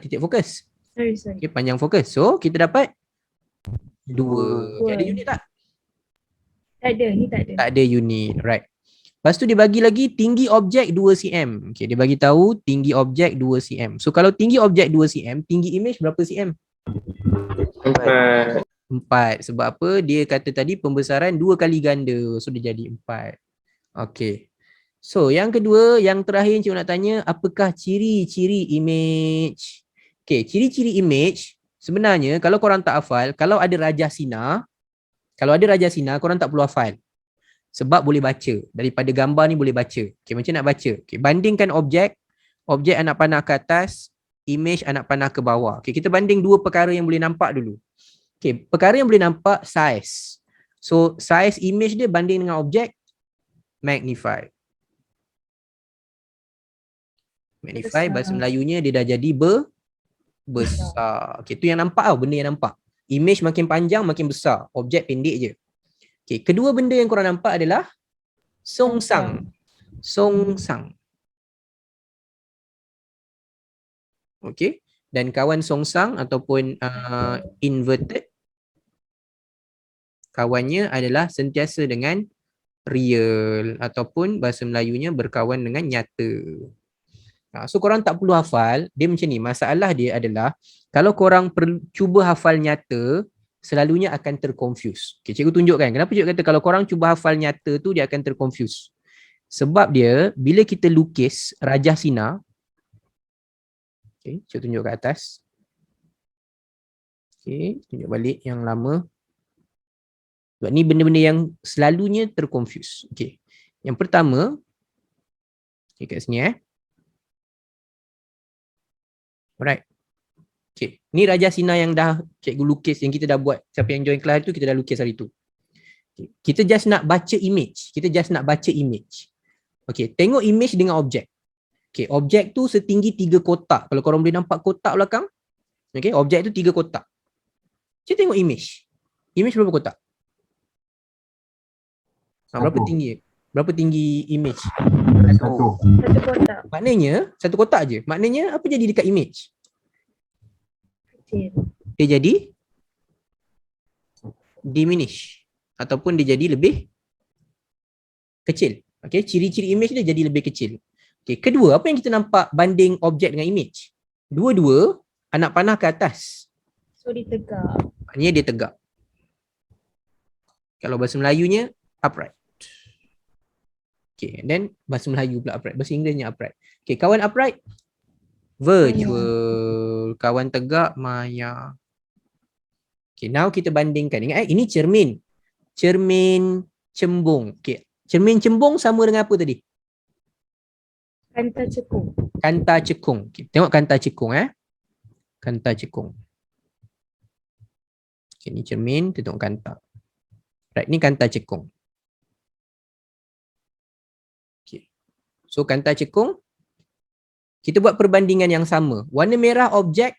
S1: titik fokus.
S3: Sorry.
S1: Okay, panjang fokus. So kita dapat 2. Okay, ada unit tak?
S3: Tak ada, ni tak ada.
S1: Tak ada unit. Right. Lepas tu dia bagi lagi tinggi objek 2 cm. Okay, dia bagi tahu tinggi objek 2 cm. So kalau tinggi objek 2 cm, tinggi image berapa cm? 4. Sebab apa? Dia kata tadi pembesaran 2 kali ganda. So dia jadi 4. Okay. So yang kedua, yang terakhir cikgu nak tanya, apakah ciri-ciri image? Okay, ciri-ciri image sebenarnya kalau korang tak hafal, kalau ada rajah sinar, korang tak perlu hafal. Sebab boleh baca. Daripada gambar ni boleh baca. Okay, macam nak baca. Okay, bandingkan objek anak panah ke atas, image anak panah ke bawah. Okay, kita banding dua perkara yang boleh nampak dulu. Okay, perkara yang boleh nampak, size. So, size image dia banding dengan objek, magnify. Magnify, bahasa Melayunya dia dah jadi besar. Okay, tu yang nampak tau, benda yang nampak. Image makin panjang, makin besar. Objek pendek je. Okay, kedua benda yang korang nampak adalah songsang. Songsang. Okay, dan kawan songsang ataupun inverted, kawannya adalah sentiasa dengan real ataupun bahasa Melayunya berkawan dengan nyata. So korang tak perlu hafal, dia macam ni. Masalah dia adalah kalau korang cuba hafal nyata, selalunya akan terconfuse. Okay, cikgu tunjukkan. Kenapa cikgu kata kalau korang cuba hafal nyata tu dia akan terconfuse? Sebab dia bila kita lukis rajah sinar, okay, cikgu tunjuk kat atas. Okay, tunjuk balik yang lama. Sebab ni benda-benda yang selalunya terconfuse. Okay, yang pertama, okay, kat sini Alright. Okay. Ni rajah sinar yang dah cikgu lukis, yang kita dah buat. Siapa yang join kelas tu, kita dah lukis hari tu. Okay. Kita just nak baca image. Okay. Tengok image dengan objek. Okay. Objek tu setinggi 3 kotak. Kalau korang boleh nampak kotak belakang. Okay. Objek tu 3 kotak. Kita tengok image. Image berapa kotak? Berapa tinggi? Berapa tinggi image?
S4: Satu.
S3: Satu kotak.
S1: Maknanya, satu kotak je. Maknanya, apa jadi dekat image?
S3: Kecil.
S1: Dia jadi diminish. Ataupun dia jadi lebih kecil. Okay, ciri-ciri image dia jadi lebih kecil. Okay, kedua, apa yang kita nampak banding objek dengan image? Dua-dua, anak panah ke atas.
S3: So dia tegak.
S1: Maknanya dia tegak. Kalau bahasa Melayunya, upright. Okay, and then bahasa Melayu pula upright. Bahasa Inggerisnya upright. Okay, kawan upright, virtual. Kawan tegak, maya. Okay, now kita bandingkan. Ingat ini cermin. Cermin cembung. Okay, cermin cembung sama dengan apa tadi?
S3: Kanta cekung.
S1: Kanta cekung. Okay, tengok kanta cekung Kanta cekung. Okay, ni cermin, kita tengok kanta. Right, ni kanta cekung. So kanta cekung, kita buat perbandingan yang sama. Warna merah objek,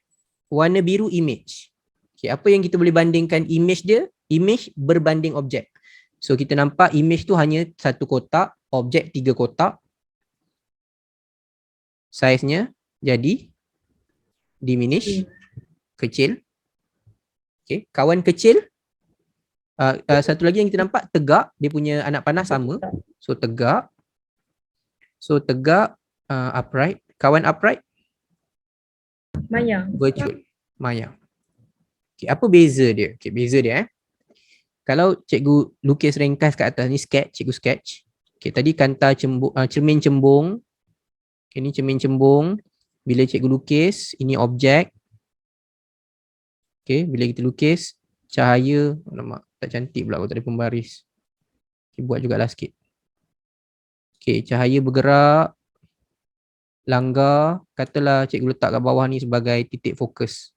S1: warna biru image. Okay, apa yang kita boleh bandingkan image dia? Image berbanding objek. So kita nampak image tu hanya satu kotak, objek 3 kotak. Size-nya jadi diminish, kecil. Okay, kawan kecil. Satu lagi yang kita nampak tegak, dia punya anak panah sama. So tegak. So tegak, upright. Kawan upright?
S3: Maya.
S1: Virtual. Maya. Okay, apa beza dia? Okay, beza dia kalau cikgu lukis ringkas kat atas ni sketch, cikgu sketch. Okay, tadi kanta cembung, cermin cembung. Okay, ni cermin cembung. Bila cikgu lukis, ini objek. Okay, bila kita lukis, cahaya. Alamak, tak cantik pula kalau tak ada pembaris. Okay, buat jugalah sikit. Okay, cahaya bergerak, langgar, katalah cikgu letak kat bawah ni sebagai titik fokus.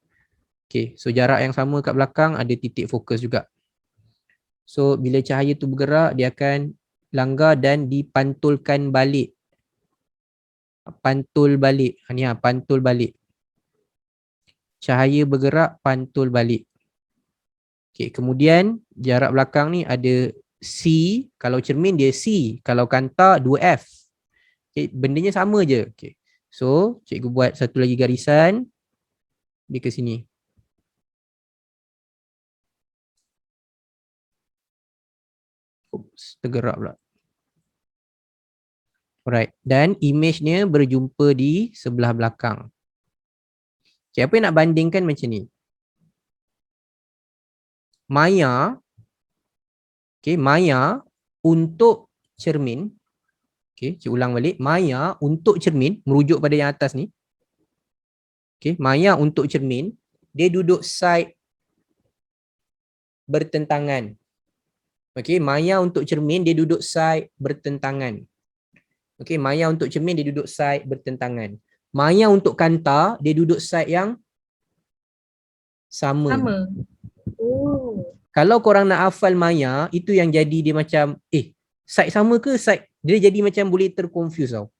S1: Okay, so jarak yang sama kat belakang ada titik fokus juga. So, bila cahaya tu bergerak, dia akan langgar dan dipantulkan balik. Pantul balik. Ni pantul balik. Cahaya bergerak, pantul balik. Okay, kemudian jarak belakang ni ada C, kalau cermin dia C, kalau kanta 2F. Okay, bendanya sama je. Okay. So, cikgu buat satu lagi garisan. Dia ke sini. Oops, tergerak pula. Alright, dan image-nya berjumpa di sebelah belakang. Okay, apa yang nak bandingkan macam ni? Maya, okay, maya untuk cermin. Okay, cikgu ulang balik. Maya untuk cermin, merujuk pada yang atas ni. Okay, maya untuk cermin, dia duduk side bertentangan. Okay, maya untuk cermin, dia duduk side bertentangan. Okay, maya untuk cermin, dia duduk side bertentangan. Maya untuk kanta, dia duduk side yang sama.
S3: Sama. Oh.
S1: Kalau korang nak hafal maya, itu yang jadi dia macam, side sama ke side? Dia jadi macam boleh terconfuse tau.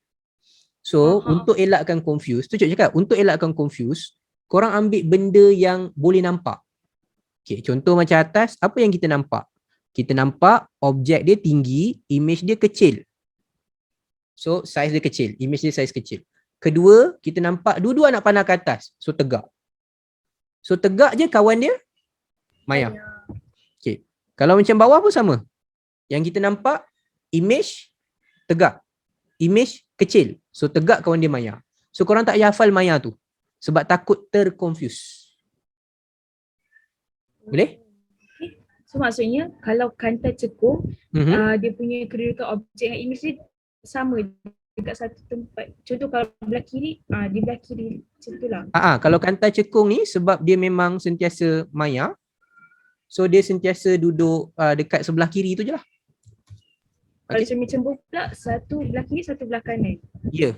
S1: So, untuk elakkan confuse, tu cakap, untuk elakkan confuse, korang ambil benda yang boleh nampak. Okay, contoh macam atas, apa yang kita nampak? Kita nampak objek dia tinggi, image dia kecil. So, size dia kecil, image dia size kecil. Kedua, kita nampak dua-dua anak panah ke atas, so tegak. So, tegak je kawan dia, maya. Okay, kalau macam bawah pun sama. Yang kita nampak, image tegak, image kecil. So tegak kawan dia maya. So korang tak payah hafal maya tu. Sebab takut terconfuse. Boleh?
S3: Okay. So maksudnya kalau kanta cekung, dia punya kedudukan objek dengan image dia sama dekat satu tempat. Contoh kalau belah kiri, di belah kiri macam tu lah.
S1: Kalau kanta cekung ni sebab dia memang sentiasa maya. So dia sentiasa duduk dekat sebelah kiri tu je lah.
S3: Kalau cermin cembung pula, satu belah kiri, satu belah kanan.
S1: Ya.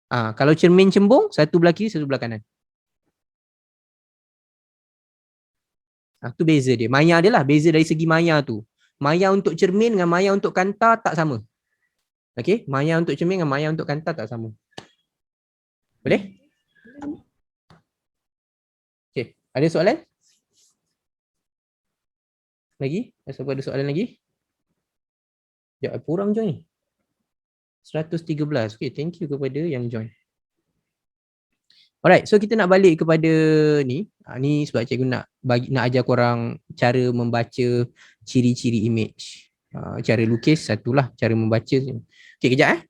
S1: Kalau cermin cembung, satu belah kiri, satu belah kanan. Tu beza dia. Maya dia lah. Beza dari segi maya tu. Maya untuk cermin dengan maya untuk kanta tak sama. Okay. Maya untuk cermin dengan maya untuk kanta tak sama. Boleh? Okay. Ada soalan? Lagi? Siapa ada soalan lagi? Sekejap, apa orang join ni? 113. Okay, thank you kepada yang join. Alright, so kita nak balik kepada ni. Ni sebab cikgu nak ajar korang cara membaca ciri-ciri image. Cara lukis satulah, cara membaca. Okay, kejap .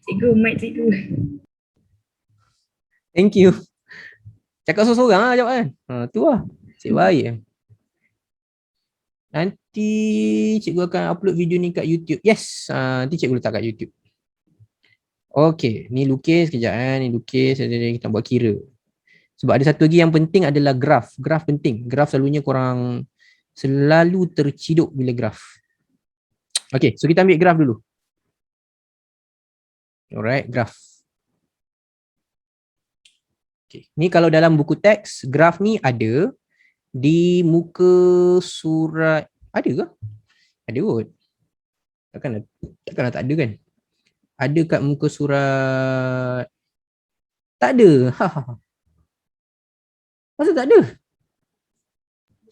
S3: Cikgu, mic cikgu.
S1: Thank you. Cakap seorang-seorang lah jawab kan. Tu lah. Cik baik. Nanti cikgu akan upload video ni kat YouTube. Yes. Nanti cikgu letak kat YouTube. Okay. Ni lukis kejap kan. Ni lukis. Kita buat kira. Sebab ada satu lagi yang penting adalah graf. Graf penting. Graf selalunya korang selalu terciduk bila graf. Okay. So kita ambil graf dulu. Alright. Graf. Okay. Ni kalau dalam buku teks, graf ni ada di muka surat. Ada ke? Ada kot. Takkan tak ada kan? Ada kat muka surat. Tak ada. Masa tak ada?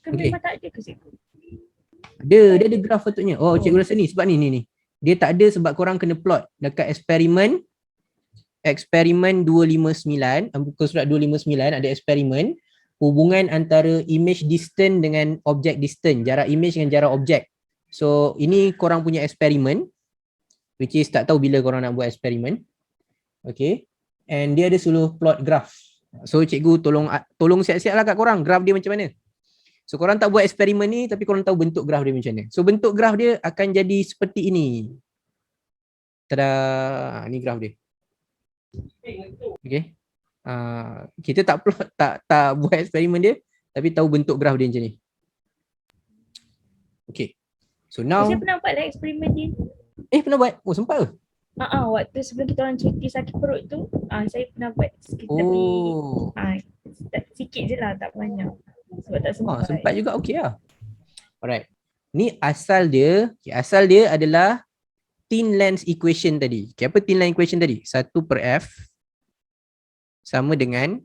S3: Bukan memang tak ada ke cikgu?
S1: Dia ada graf patutnya. Oh, cikgu rasa ni sebab ni. Dia tak ada sebab korang kena plot dekat eksperimen 259, muka surat 259 ada eksperimen hubungan antara image distance dengan objek distance, jarak image dengan jarak objek. So ini korang punya eksperimen, which is tak tahu bila korang nak buat eksperimen. Okay. And dia ada suruh plot graph. So cikgu tolong siap-siap lah kat korang, graph dia macam mana. So korang tak buat eksperimen ni tapi korang tahu bentuk graph dia macam mana. So bentuk graph dia akan jadi seperti ini. Tada, ni graph dia. Okay. Kita tak plot, tak buat eksperimen dia tapi tahu bentuk graf dia macam ni. Okay. So now
S3: Saya pernah buat lah eksperimen dia.
S1: pernah buat? Oh, sempat ke?
S3: Waktu sebelum kita orang cuti sakit perut tu, saya pernah buat sikit sikit je lah, tak banyak. Sebab tak sempat.
S1: Sempat juga, okey lah. Alright. Ni asal dia adalah thin lens equation tadi. Okay, apa thin lens equation tadi? 1/f sama dengan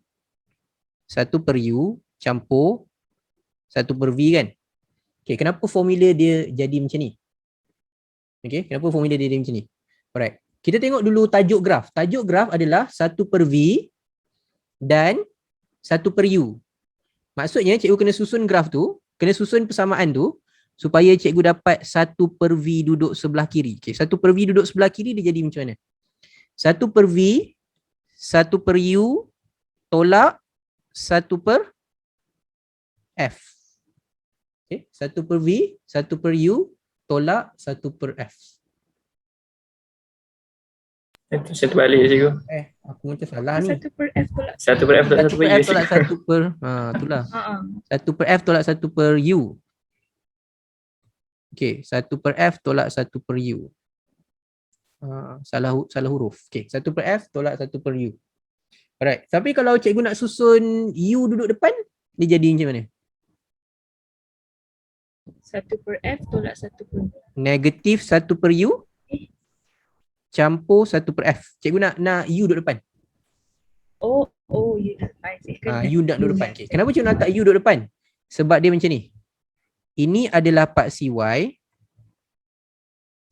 S1: 1/u campur 1/v kan? Okay, kenapa formula dia jadi macam ni? Okay, kenapa formula dia jadi macam ni? Alright. Kita tengok dulu tajuk graf. Tajuk graf adalah 1/V dan 1/U. Maksudnya cikgu kena susun graf tu, kena susun persamaan tu supaya cikgu dapat 1/V duduk sebelah kiri. Okay, 1/V duduk sebelah kiri dia jadi macam mana? 1/V, 1/U tolak 1/F. Okay, 1/V, 1/U tolak 1/F.
S2: Saya terbalik cikgu.
S1: Aku macam salah ni.
S3: 1/F tolak
S2: 1/F tolak
S1: 1/F
S2: 1/U.
S1: tolak 1/, itulah. 1/F tolak 1/U. Okay, 1/F tolak 1/U. Salah huruf. Okay, 1/F tolak 1/U. Alright, tapi kalau cikgu nak susun U duduk depan, dia jadi macam mana?
S3: 1/F tolak 1/U.
S1: Negatif 1/U campur 1/F. Cikgu nak U duduk depan.
S3: Oh, you dah fine.
S1: U nak duduk depan. Okay. Kenapa cikgu nak letak U duduk depan? Sebab dia macam ni. Ini adalah paksi Y.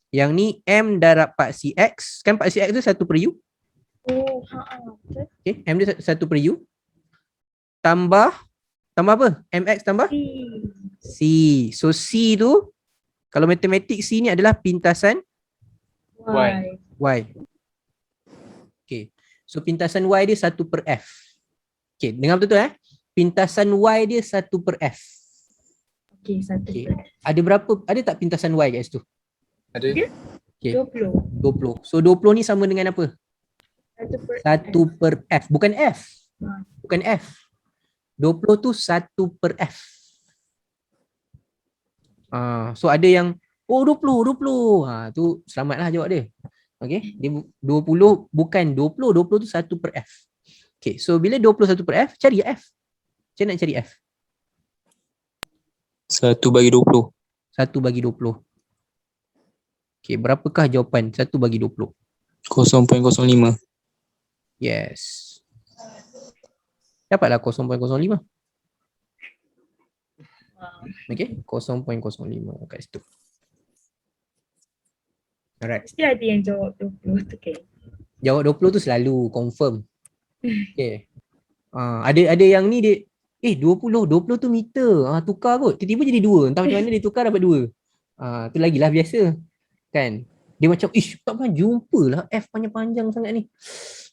S1: Yang ni M darab paksi X. Kan paksi X tu 1/U.
S3: Oh, betul.
S1: Okay. M dia 1/U. Tambah apa? MX tambah? C. So C tu, kalau matematik C ni adalah pintasan
S3: Y.
S1: Y. Okay. So pintasan Y dia 1/F. Okay, dengar betul-betul pintasan Y dia 1/F.
S3: Okay, 1/F.
S1: Ada berapa? Ada tak pintasan Y kat situ?
S2: Ada.
S1: Okay.
S3: 20.
S1: 20. So 20 ni sama dengan apa? 1/F. Bukan F. Bukan F. 20 tu 1/F. So ada yang 20. Tu selamatlah jawab dia. Okay. Dia 20 bukan 20. 20 tu 1/F. Okay. So bila 20 1/F, cari F. Macam nak cari F?
S5: 1/20.
S1: 1/20. Okay. Berapakah jawapan 1/20?
S5: 0.05.
S1: Yes. Dapatlah 0.05. Okay. 0.05 kat situ. Alright.
S3: Mesti ada yang jawab 20 tu kan.
S1: Jawab 20 tu selalu confirm. Okay. Ada yang ni dia 20 tu meter. Tukar kot. Tiba-tiba jadi 2. Entah macam mana dia tukar dapat 2. Tu lagilah biasa. Kan? Dia macam tak pernah jumpa lah F panjang-panjang sangat ni.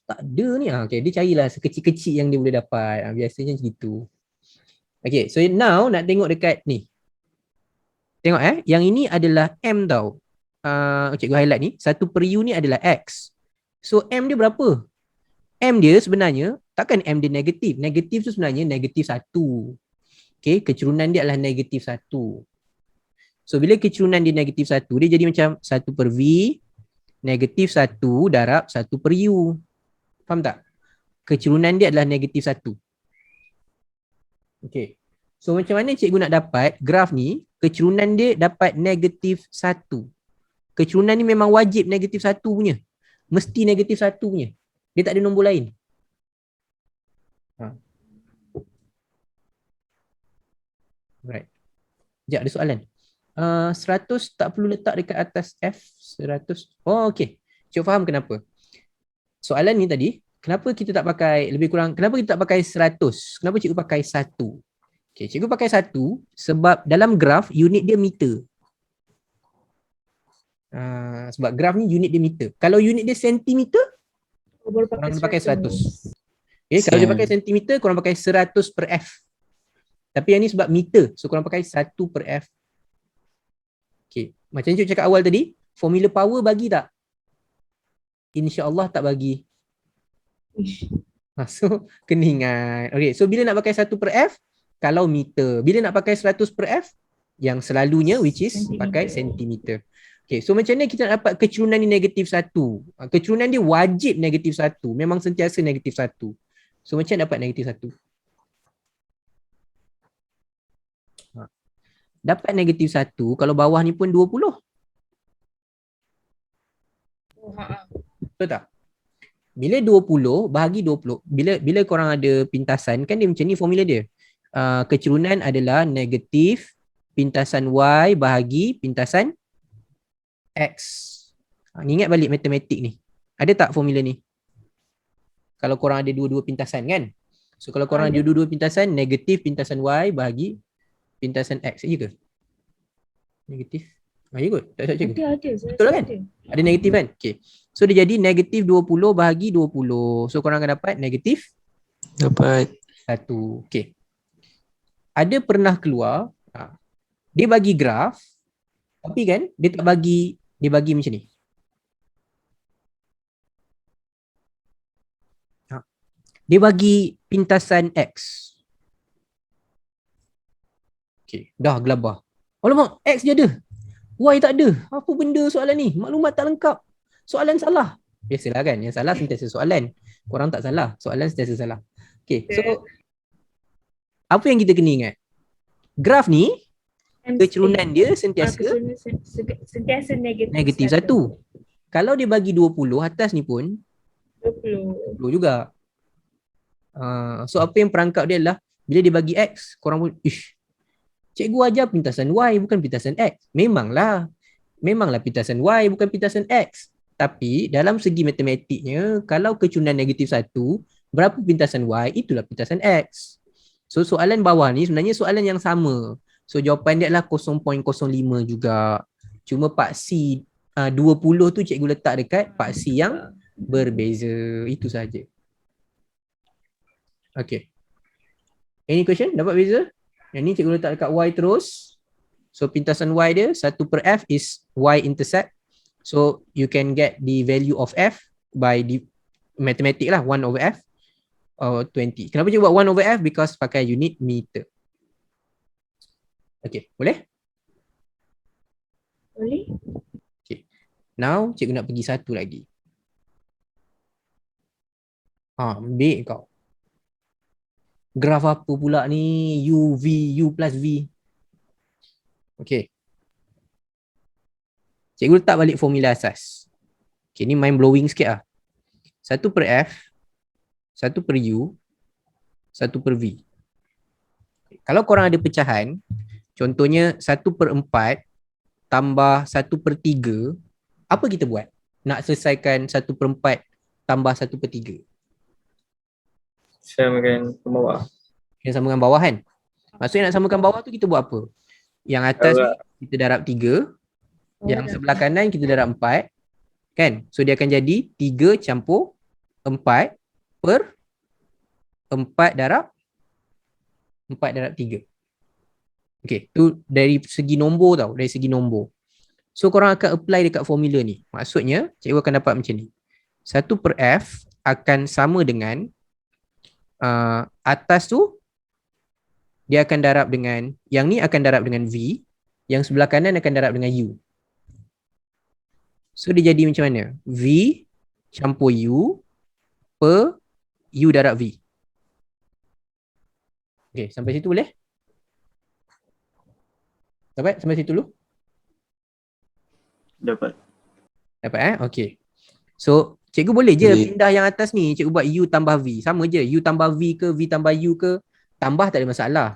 S1: Tak ada ni. Okay, dia carilah sekecil-kecil yang dia boleh dapat. Biasanya macam gitu. Okay, so now nak tengok dekat ni. Tengok yang ini adalah M tau. Cikgu highlight ni. 1/U ni adalah X. So M dia berapa? M dia sebenarnya, takkan M dia negatif. Negatif tu sebenarnya negatif 1. Okay, kecurunan dia adalah negatif 1. So bila kecurunan dia negatif 1, dia jadi macam 1/V negatif 1 darab 1/U. Faham tak? Kecurunan dia adalah negatif 1. Okay. So macam mana cikgu nak dapat graf ni, kecurunan dia dapat negatif 1. Kecurunan ni memang wajib negatif 1 punya. Mesti negatif 1 punya. Dia tak ada nombor lain. Right. Sekejap, ada soalan. 100 tak perlu letak dekat atas F. 100. Oh, okay. Cikgu faham kenapa. Soalan ni tadi, kenapa kita tak pakai, lebih kurang, kenapa kita tak pakai 100? Kenapa cikgu pakai 1? Okay, cikgu pakai 1 sebab dalam graf unit dia meter. Sebab graf ni unit dia meter. Kalau unit dia sentimeter, korang pakai 100. Okay, kalau dia pakai sentimeter, korang pakai 100/F. Tapi yang ni sebab meter, so korang pakai 1/F. Okay, macam cikgu cakap awal tadi, formula power bagi tak? InsyaAllah tak bagi. So, kena ingat. Okay, so bila nak pakai 1/F? Kalau meter. Bila nak pakai 100/F? Yang selalunya, which is pakai sentimeter. Okay, so macam mana kita nak dapat kecurunan ni negatif 1? Kecurunan dia wajib negatif 1. Memang sentiasa negatif 1. So macam mana dapat negatif 1? Dapat negatif 1 kalau bawah ni pun 20. Betul tak? Bila 20 bahagi 20, bila korang ada pintasan, kan dia macam ni formula dia. Kecurunan adalah negatif pintasan Y bahagi pintasan X. Ingat balik matematik ni. Ada tak formula ni? Kalau korang ada dua-dua pintasan kan? So kalau korang ada
S3: Ada.
S1: dua-dua pintasan, negatif pintasan Y bahagi pintasan X je ke? Negatif. Ya kot. Tak salah cikgu.
S3: Ada. Saya
S1: Betul
S3: rasa
S1: kan?
S3: ada.
S1: Ada negatif kan? Okay. So dia jadi negatif 20 bahagi 20. So korang akan dapat negatif
S5: Dapat
S1: 1. Okay. Ada pernah keluar, dia bagi graf, tapi kan dia tak bagi, dia bagi macam ni. Dia bagi pintasan X. Okay, dah gelabah. Alamak, X je ada. Y tak ada. Apa benda soalan ni? Maklumat tak lengkap. Soalan salah. Biasalah kan, yang salah sentiasa soalan. Korang tak salah, soalan sentiasa salah. Okay, so apa yang kita kena ingat? Graf ni, kecerunan dia sentiasa
S3: sentiasa
S1: negatif 1. Kalau dia bagi 20, atas ni pun
S3: 20.
S1: 20 juga. So apa yang perangkap dia adalah bila dia bagi X, korang pun cikgu ajar pintasan Y bukan pintasan X. Memanglah pintasan Y bukan pintasan X. Tapi dalam segi matematiknya, kalau kecerunan negatif 1, berapa pintasan Y, itulah pintasan X. So soalan bawah ni sebenarnya soalan yang sama. So jawapan dia adalah 0.05 juga. Cuma Pak C 20 tu cikgu letak dekat Pak C yang berbeza. Itu saja. Okay. Any question? Dapat beza? Yang ni cikgu letak dekat Y terus. So pintasan Y dia 1 per F is Y intercept. So you can get the value of F by the mathematic lah, 1 over F or 20. Kenapa cikgu buat 1 over F? Because pakai unit meter. Okay, boleh?
S3: Boleh?
S1: Okay. Now cikgu nak pergi satu lagi. Ambil kau. Graf apa pula ni? U, V, U plus V. Okay. Cikgu letak balik formula asas. Okay, ni mind blowing sikit lah. 1 per F, 1 per U, 1 per V. Kalau korang ada pecahan, contohnya 1 per 4 tambah 1 per 3, apa kita buat? Nak selesaikan 1 per 4 tambah 1 per 3.
S2: Samakan ke bawah.
S1: Yang samakan bawah kan? Maksudnya nak samakan bawah tu kita buat apa? Yang atas ni kita darab 3, yang sebelah kanan kita darab 4, kan? So dia akan jadi 3 campur 4 per 4 darab 3. Okay, tu dari segi nombor tau, dari segi nombor. So korang akan apply dekat formula ni. Maksudnya cikgu akan dapat macam ni. 1 per F akan sama dengan atas tu dia akan darab dengan, yang ni akan darab dengan V, yang sebelah kanan akan darab dengan U. So dia jadi macam mana? V campur U per U darab V. Okay, sampai situ boleh? Dapat? Sampai situ dulu?
S2: Dapat.
S1: Dapat Okay. So cikgu boleh je
S5: Boleh.
S1: pindah yang atas ni, cikgu buat U tambah V. Sama je, U tambah V ke, V tambah U ke, tambah tak ada masalah.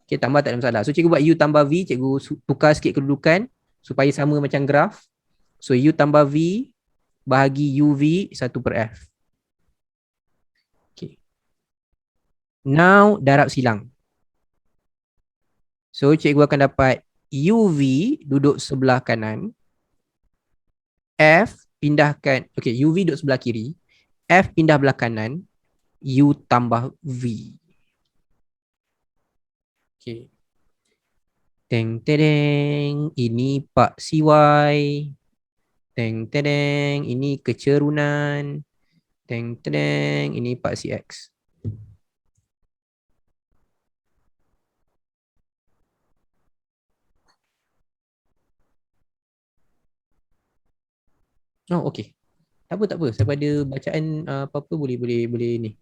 S1: Okay, tambah tak ada masalah. So cikgu buat U tambah V, cikgu tukar sikit kedudukan supaya sama macam graf. So U tambah V bahagi UV 1 per F. Okay. Now darab silang. So cikgu akan dapat UV duduk sebelah kanan, F pindahkan, okay, UV duduk sebelah kiri, F pindah belah kanan, U tambah V. Okay. Teng tereng, ini Pak CY. Teng tereng, ini kecerunan. Teng tereng, ini Pak CX. Oh, okay. Tak apa. Siapa ada bacaan apa-apa boleh ni.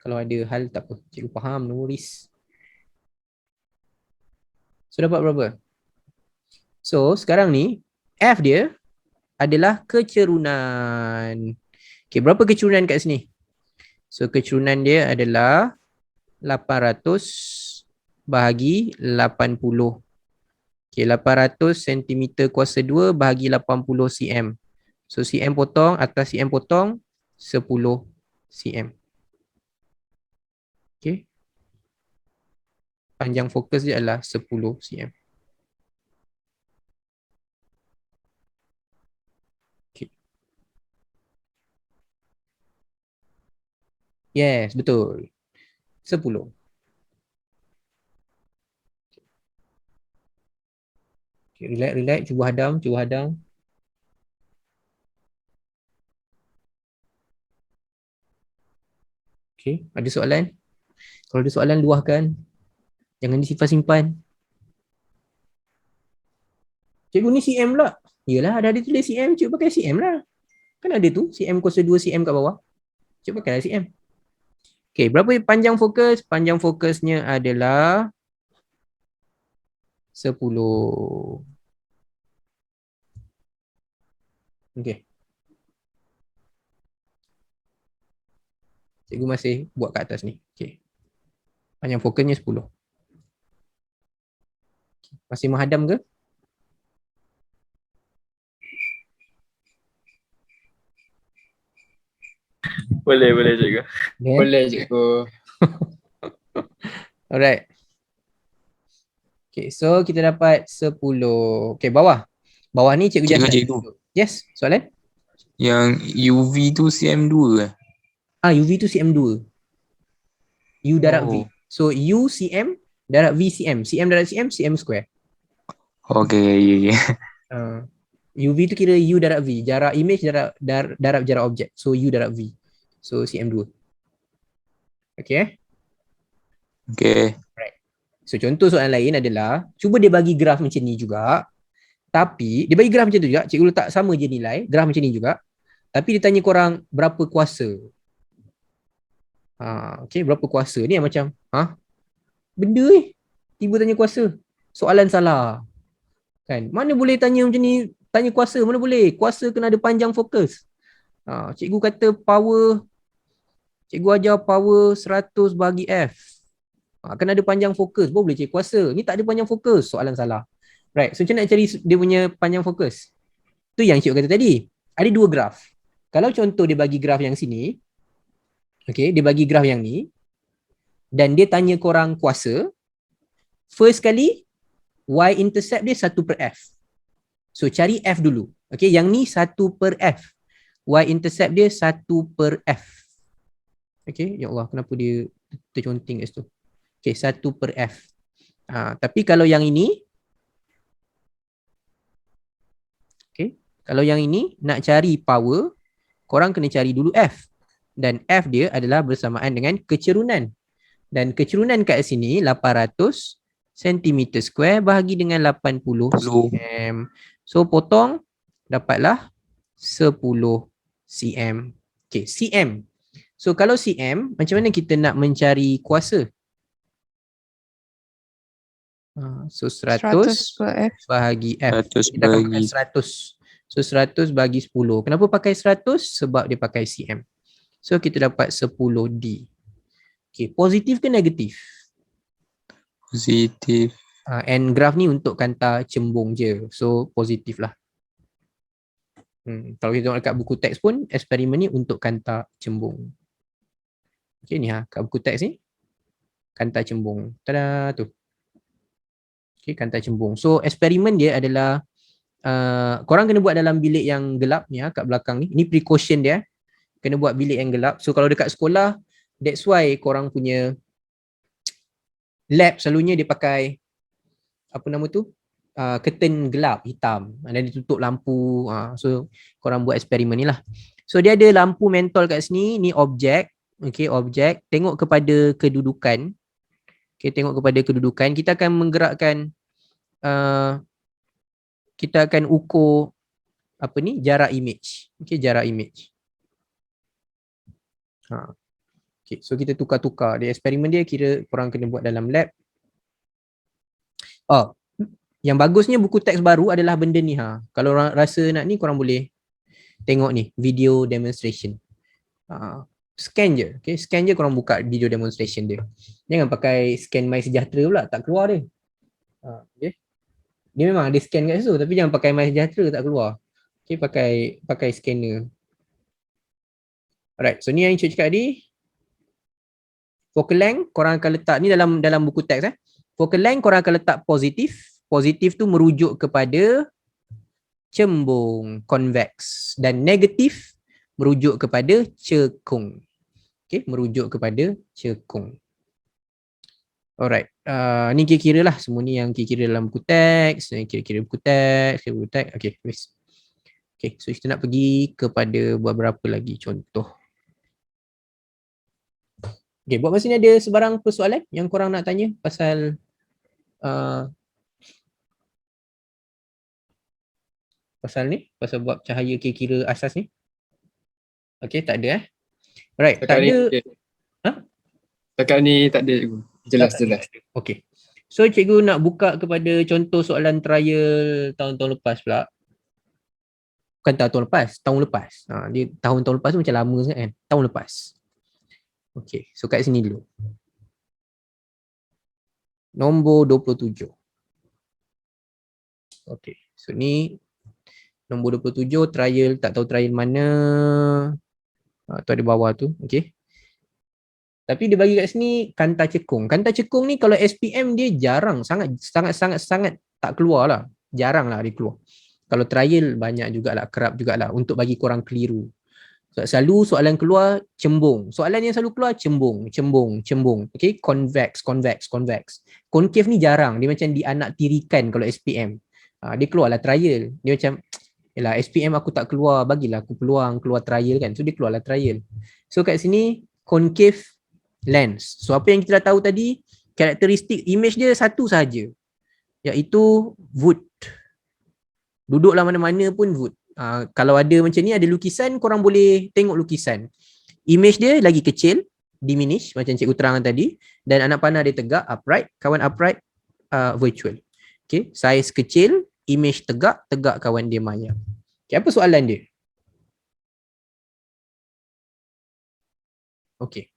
S1: Kalau ada hal tak apa. Cikgu faham, no worries. So dapat berapa? So sekarang ni F dia adalah kecerunan. Okay, berapa kecerunan kat sini? So kecerunan dia adalah 800 bahagi 80. Okay, 800 cm kuasa 2 bahagi 80 cm. So cm potong, atas cm potong 10 cm. Okay. Panjang fokus dia adalah 10 cm. Okay. Yes, betul. 10. Okay, relax, cuba hadam. Okay, ada soalan? Kalau ada soalan, luahkan. Jangan disimpan-simpan. Cikgu ni cm pula. Yelah, ada tulis cm, cikgu pakai cm lah. Kan ada tu, cm kuasa 2 cm kat bawah. Cikgu pakai cm. Okay, berapa panjang fokus? Panjang fokusnya adalah 10. Okay. Cikgu masih buat kat atas ni. Okay. Panjang fokusnya 10. Masih menghadam ke?
S2: Boleh cikgu.
S1: Okay.
S2: Boleh cikgu.
S1: Alright. Okay, so kita dapat 10. Okay, bawah. Bawah ni cikgu just
S5: Cikgu.
S1: Yes, soalan?
S5: Yang UV tu cm2 ke?
S1: UV tu cm2. U darab V.
S5: Oh.
S1: So U cm darab V cm. Cm darab cm square.
S5: Okay.
S1: UV tu kira U darab V. Jarak image darab jarak objek. So U darab V. So cm2. Okay.
S5: Okay.
S1: Right. So contoh soalan lain adalah, cuba dia bagi graf macam ni juga. Tapi dia bagi graf macam tu juga. Cikgu letak sama je nilai. Graf macam ni juga. Tapi dia tanya korang berapa kuasa. Okay, berapa kuasa. Ni yang macam, benda tiba tanya kuasa. Soalan salah. Kan? Mana boleh tanya macam ni, tanya kuasa, mana boleh. Kuasa kena ada panjang fokus. Cikgu kata power, cikgu ajar power 100 bagi F. Kena ada panjang fokus, baru boleh cari kuasa. Ni tak ada panjang fokus, soalan salah. Right, so macam nak cari dia punya panjang fokus? Tu yang cikgu kata tadi. Ada dua graf. Kalau contoh dia bagi graf yang sini, okay, dia bagi graf yang ni, dan dia tanya korang kuasa, first kali, y-intercept dia 1/f. So cari f dulu. Okay, yang ni 1/f. Y-intercept dia 1/f. Okay, ya Allah, kenapa dia terconteng kat situ? Okay, 1/f. Tapi kalau yang ini, okay, kalau yang ini nak cari power, korang kena cari dulu f. Dan f dia adalah bersamaan dengan kecerunan. Dan kecerunan kat sini 800 cm2 bahagi dengan 80 cm. So potong dapatlah 10 cm. Okay, cm. So kalau cm, macam mana kita nak mencari kuasa? So 100
S6: per F.
S1: bahagi F.
S5: 100
S1: Kita akan pakai
S5: bagi
S1: 100. So 100 bagi 10. Kenapa pakai 100? Sebab dia pakai cm. So kita dapat 10D. Okay, positif ke negatif?
S5: positif.
S1: And graf ni untuk kanta cembung je. So positif lah. Kalau kita tengok dekat buku teks pun, eksperimen ni untuk kanta cembung. Okay, ni kat buku teks ni. Kanta cembung. Tada tu. Okay, kanta cembung. So eksperimen dia adalah korang kena buat dalam bilik yang gelap ni kat belakang ni. Ini precaution dia. Kena buat bilik yang gelap. So kalau dekat sekolah, that's why korang punya lab selalunya dia pakai apa nama tu? Curtain gelap hitam dan dia tutup lampu. So korang buat eksperimen ni lah. So dia ada lampu mentol kat sini. Ni objek. Okay, objek. Tengok kepada kedudukan. Okay, tengok kepada kedudukan. Kita akan menggerakkan kita akan ukur apa ni? Jarak image. Okay, jarak image. Okay, so kita tukar-tukar. Dia eksperimen dia kira korang kena buat dalam lab. Yang bagusnya buku teks baru adalah benda ni. Kalau orang rasa nak ni, korang boleh tengok ni, video demonstration. Scan je. Okay, scan je, korang buka video demonstration dia. Jangan pakai scan MySejahtera pula, tak keluar dia. Okay. Dia memang ada scan kat situ, tapi jangan pakai MySejahtera, tak keluar. Okay, pakai scanner. Alright, so ni yang Encik cakap tadi. Focal length korang akan letak ni dalam buku teks Focal length korang akan letak positif. Positif tu merujuk kepada cembung, convex, dan negatif merujuk kepada cekung. Okay, merujuk kepada cekung. Alright, ni kira-kira lah semua ni yang kira-kira dalam buku teks, kira-kira buku teks, okay, habis. Okay, so kita nak pergi kepada beberapa lagi contoh. Okay, buat masa ni ada sebarang persoalan yang korang nak tanya pasal pasal buat cahaya kira-kira asas ni? Okay, tak ada Alright, tak ada.
S2: Setakat ni tak ada cikgu. Jelas.
S1: Okay. So cikgu nak buka kepada contoh soalan trial tahun-tahun lepas pula. Bukan tahun lepas. Dia tahun-tahun lepas tu macam lama sangat kan. Tahun lepas. Okay, so kat sini dulu. Nombor 27. Okay, so ni nombor 27 trial, tak tahu trial mana. Tu ada bawah tu, okay. Tapi dia bagi kat sini kanta cekung. Kanta cekung ni kalau SPM dia jarang, sangat tak keluar lah. Jarang lah dia keluar. Kalau trial banyak jugalah, kerap jugalah untuk bagi korang keliru. Selalu soalan keluar cembung. Soalan yang selalu keluar cembung. Okay, convex. Concave ni jarang. Dia macam dianak tirikan kalau SPM. Dia keluarlah trial. Dia macam, yalah SPM aku tak keluar, bagilah aku peluang keluar trial kan. So dia keluarlah trial. So kat sini concave lens. So apa yang kita dah tahu tadi, karakteristik image dia satu sahaja, iaitu wood. Duduklah mana-mana pun wood. Kalau ada macam ni, ada lukisan, korang boleh tengok lukisan. Image dia lagi kecil, diminish macam cikgu terangkan tadi, dan anak panah dia tegak, upright, kawan upright, virtual. Okay, size kecil, image tegak kawan dia maya. Okay, apa soalan dia? Okay.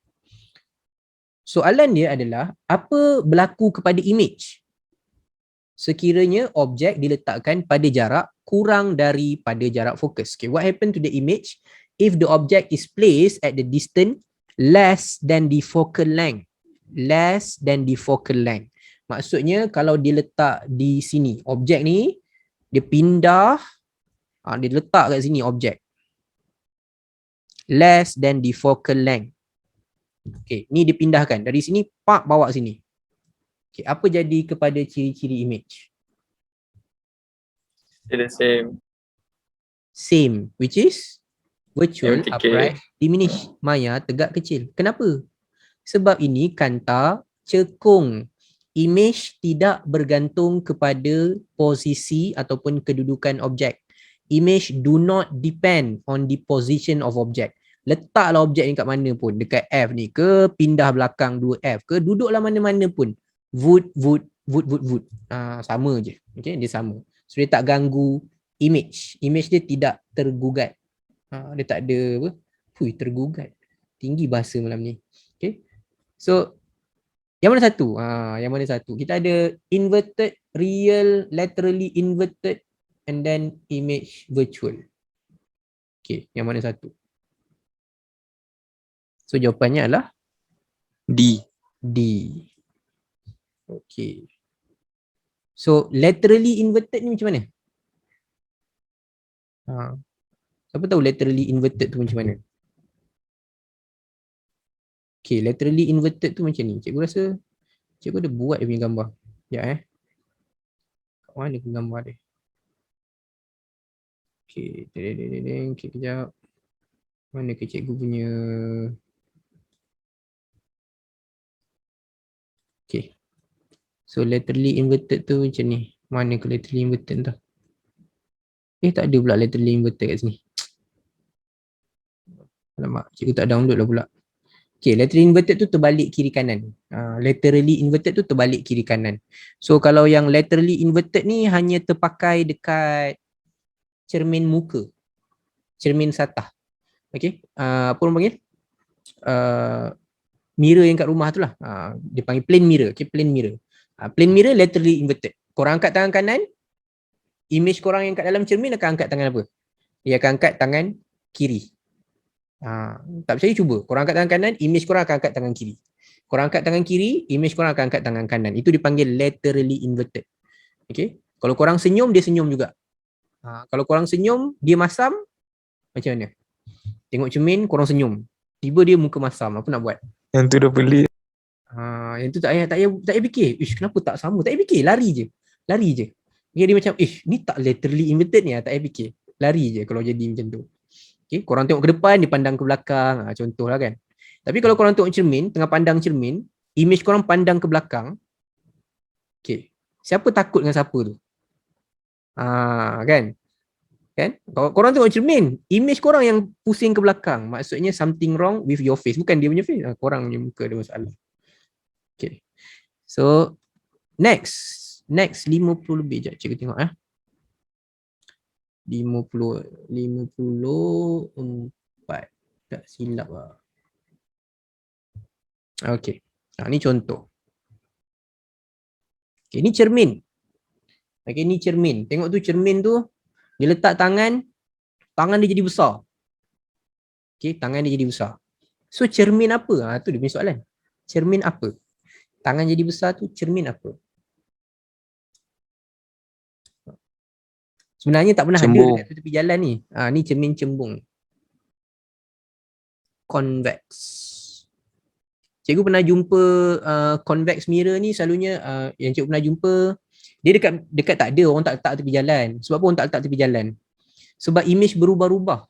S1: Soalan dia adalah, apa berlaku kepada image sekiranya objek diletakkan pada jarak kurang daripada jarak fokus? Okay, what happened to the image if the object is placed at the distance less than the focal length? Less than the focal length. Maksudnya kalau diletak di sini, objek ni dia pindah, dia letak kat sini objek. Less than the focal length. Okay, ni dipindahkan dari sini, pak bawa sini. Okay, apa jadi kepada ciri-ciri image?
S2: The same.
S1: Same, which is virtual, upright, diminish, maya, tegak, kecil. Kenapa? Sebab ini kanta cekung. Image tidak bergantung kepada posisi ataupun kedudukan objek. Image do not depend on the position of object. Letaklah objek ni kat mana pun, dekat F ni ke, pindah belakang 2F ke, duduklah mana-mana pun. Wood. Sama je. Okay, dia sama. So dia tak ganggu image. Image dia tidak tergugat. Dia tak ada apa? Tergugat. Tinggi bahasa malam ni. Okay. So yang mana satu? Yang mana satu? Kita ada inverted, real, laterally inverted, and then image virtual. Okay, yang mana satu? So jawapannya adalah
S5: D.
S1: Okay. So laterally inverted ni macam mana? Siapa tahu laterally inverted tu macam mana? Okay, laterally inverted tu macam ni. Cikgu rasa cikgu ada buat dia punya gambar. Sekejap kat mana ke gambar dia? Okay, okay, kejap. Mana ke cikgu punya? Okay. So laterally inverted tu macam ni. Mana ke laterally inverted tu? Tak ada pula laterally inverted kat sini. Alamak, cikgu tak download lah pula. Okay, laterally inverted tu terbalik kiri kanan. Laterally inverted tu terbalik kiri kanan. So kalau yang laterally inverted ni hanya terpakai dekat cermin muka. Cermin satah. Okay, apa orang panggil? Mirror yang kat rumah tu lah. Dia panggil plane mirror. Okay, plane mirror. Plane mirror laterally inverted. Korang angkat tangan kanan, image korang yang kat dalam cermin akan angkat tangan apa? dia akan angkat tangan kiri. Tak percaya cuba. Korang angkat tangan kanan, image korang akan angkat tangan kiri. Korang angkat tangan kiri, image korang akan angkat tangan kanan. Itu dipanggil laterally inverted. Okay. Kalau korang senyum, dia senyum juga. Kalau korang senyum, dia masam, macam mana? Tengok cermin, korang senyum. Tiba dia muka masam, apa nak buat?
S5: Yang tu dah pelik.
S1: Yang tu tak payah fikir. Kenapa tak sama? Tak payah fikir, lari je. Dia macam, ni tak laterally inverted ni, tak payah fikir. Lari je kalau jadi macam tu. Okay, korang tengok ke depan, dia pandang ke belakang, contohlah kan. Tapi kalau korang tengok cermin, tengah pandang cermin, image korang pandang ke belakang, okay, siapa takut dengan siapa tu? Kan? Kalau korang tengok cermin, image korang yang pusing ke belakang, maksudnya something wrong with your face, bukan dia punya face, korang punya muka ada masalah. Okay. So, next 50 lebih. Sekejap, cikgu tengok 54. Tak silap lah. Okay. Ni contoh. Okay, ni cermin. Okay, ni cermin. Tengok tu cermin tu, dia letak tangan dia jadi besar. Okay, tangan dia jadi besar. So, cermin apa? Tu dia punya soalan. Cermin apa? Tangan jadi besar tu cermin apa? Sebenarnya tak pernah
S5: Cembung.
S1: ada dekat tepi jalan ni. Ni cermin cembung. Convex. Cikgu pernah jumpa convex mirror ni, selalunya yang cikgu pernah jumpa, dia dekat tak ada, orang tak letak tepi jalan. Sebab apa orang tak letak tepi jalan? Sebab image berubah-ubah.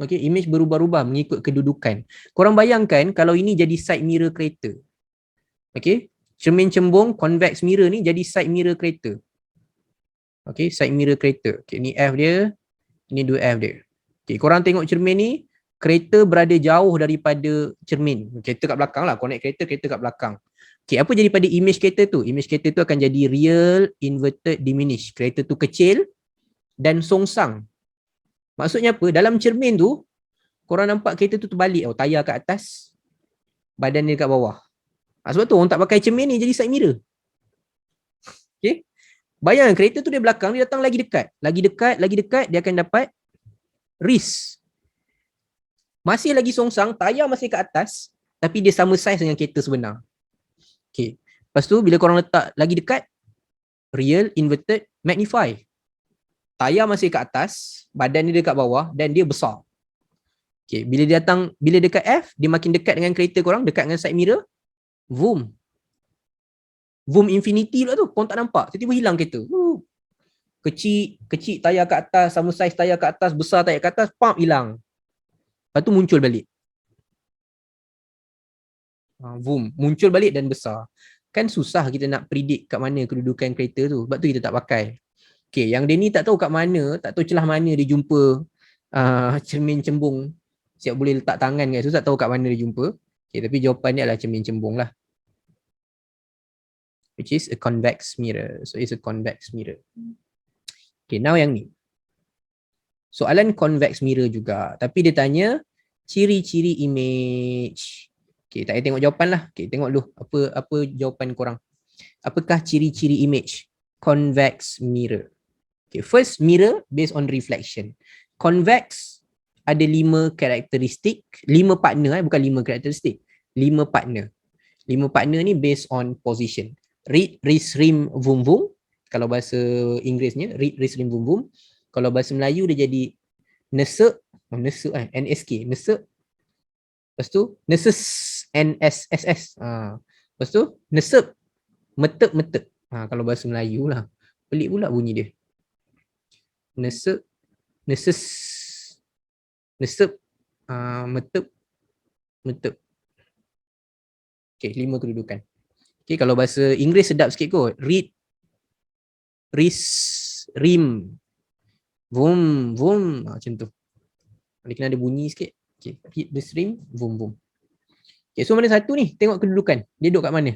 S1: Okay, image berubah-ubah mengikut kedudukan. Korang bayangkan kalau ini jadi side mirror kereta. Okay, cermin cembung convex mirror ni jadi side mirror kereta. Okay, side mirror kereta. Okay, ni F dia, ini 2F dia. Okay, korang tengok cermin ni, kereta berada jauh daripada cermin. Kereta kat belakang lah, connect kereta kat belakang. Okay, apa jadi pada image kereta tu? Image kereta tu akan jadi real inverted diminish. Kereta tu kecil dan songsang. Maksudnya apa? Dalam cermin tu, korang nampak kereta tu terbalik. Tayar kat atas, badan dia kat bawah. Sebab tu orang tak pakai cermin ni jadi side mirror. Okay. Bayangkan kereta tu dia belakang, dia datang lagi dekat, dia akan dapat wrist. Masih lagi songsang, tayar masih kat atas, tapi dia sama saiz dengan kereta sebenar. Okay. Lepas tu, bila korang letak lagi dekat, real, inverted, magnify. Tayar masih kat atas, badan dia dekat bawah, dan dia besar. Okay. Bila dekat F, dia makin dekat dengan kereta korang, dekat dengan side mirror, boom. Boom infinity pula tu, korang tak nampak. Tiba-tiba hilang kereta. Kecil tayar kat atas, sama saiz tayar kat atas, besar tayar kat atas, pam, hilang. Lepas tu muncul balik. Boom, muncul balik dan besar. Kan susah kita nak predict kat mana kedudukan kereta tu. Sebab tu kita tak pakai. Okay, yang dia ni tak tahu kat mana, tak tahu celah mana dia jumpa cermin cembung. Siap boleh letak tangan kan. So tak tahu kat mana dia jumpa. Okay, tapi jawapan dia adalah cermin cembung lah. Which is a convex mirror. So it's a convex mirror. Okay, now yang ni. Soalan convex mirror juga. Tapi dia tanya ciri-ciri image. Okay, tak payah tengok jawapan lah. Okay, tengok dulu apa jawapan korang. Apakah ciri-ciri image convex mirror? Okay, first mirror based on reflection. Convex ada 5 karakteristik, 5 partner, bukan 5 karakteristik. 5 partner. 5 partner ni based on position. Read, wrist, rim, vum, vum. Kalau bahasa Inggerisnya, read, wrist, rim, vum, vum. Kalau bahasa Melayu dia jadi nesek, NSK, nesek. Lepas tu neses, NSSS. Lepas tu nesep, metep, metep. Kalau bahasa Melayu lah. Pelik pula bunyi dia. Nesek, neses, nesep, metep, metep. Okay, 5 kedudukan. Okay, kalau bahasa Inggeris sedap sikit kot. Read, wrist, rim, vum, vum. Macam tu. Dia kena ada bunyi sikit. Okay, read, wrist, rim, vum, vum. Okay, so mana satu ni? Tengok kedudukan. Dia duduk kat mana?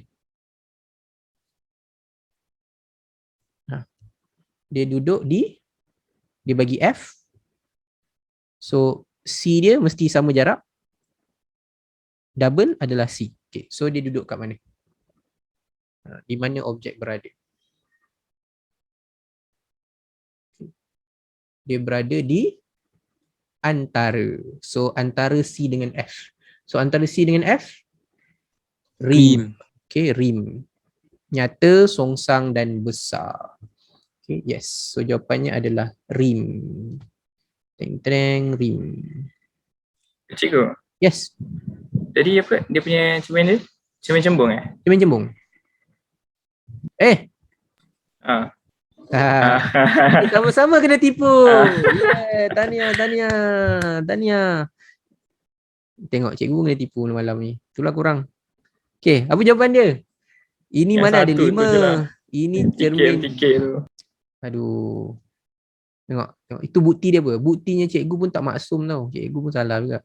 S1: Dia duduk dia bagi F. So, C dia mesti sama jarak. Double adalah C. Okay, so dia duduk kat mana? Di mana objek berada? Dia berada di antara. So antara C dengan F. So antara C dengan F, rim. Okay, rim. Nyata, songsang dan besar. Okay, yes. So jawapannya adalah rim. Teng-teng, rim.
S6: Cikgu,
S1: Yes,
S6: tadi apa dia punya cermin dia? Cermin cembung eh?
S1: cermin jembung.
S6: Ah.
S1: Sama-sama kena tipu. Yeah, Tahniah. Tengok cikgu kena tipu malam ni. Itulah kurang. Okay, apa jawapan dia? Ini
S6: Yang
S1: mana ada
S6: satu tu
S1: 5.
S6: je lah.
S1: Ini cermin.
S6: MTK tu.
S1: Aduh. Tengok. Itu bukti dia apa? Buktinya cikgu pun tak maksum tau. Cikgu pun salah juga.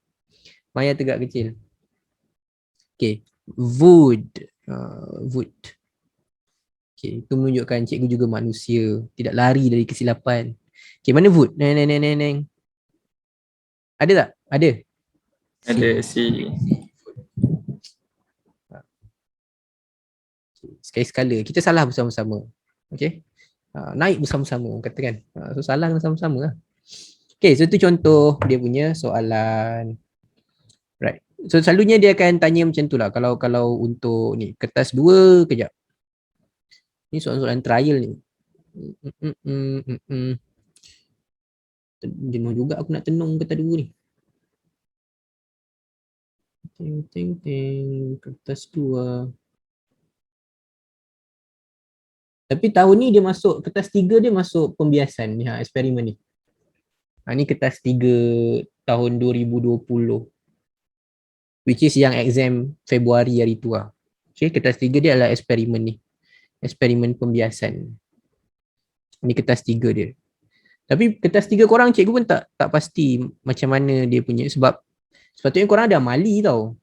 S1: Maya tegak kecil. Okay. Wood. Wood. Okay. Itu menunjukkan cikgu juga manusia. Tidak lari dari kesilapan. Okay. Mana wood? Neng. Ada tak? Ada.
S6: Ada si.
S1: Sekali-sekala. Kita salah bersama-sama. Okay. Naik bersama-sama katakan. So salah bersama-sama lah. Okay, so itu contoh dia punya soalan. Right. So selalunya dia akan tanya macam tu lah. Kalau untuk ni kertas 2 kejap. Ni soalan-soalan trial ni. Jenuh juga aku nak tenung kertas 2 ni. Ting. Kertas 2. Tapi tahun ni dia masuk kertas 3 dia masuk pembiasan ni eksperimen ni. Ni kertas 3 tahun 2020. Which is yang exam Februari hari tu lah. Okay, kertas 3 dia adalah eksperimen ni. Eksperimen pembiasan. Ni kertas 3 dia. Tapi kertas 3 korang cikgu pun tak pasti macam mana dia punya sebab sepatutnya korang ada amali tau.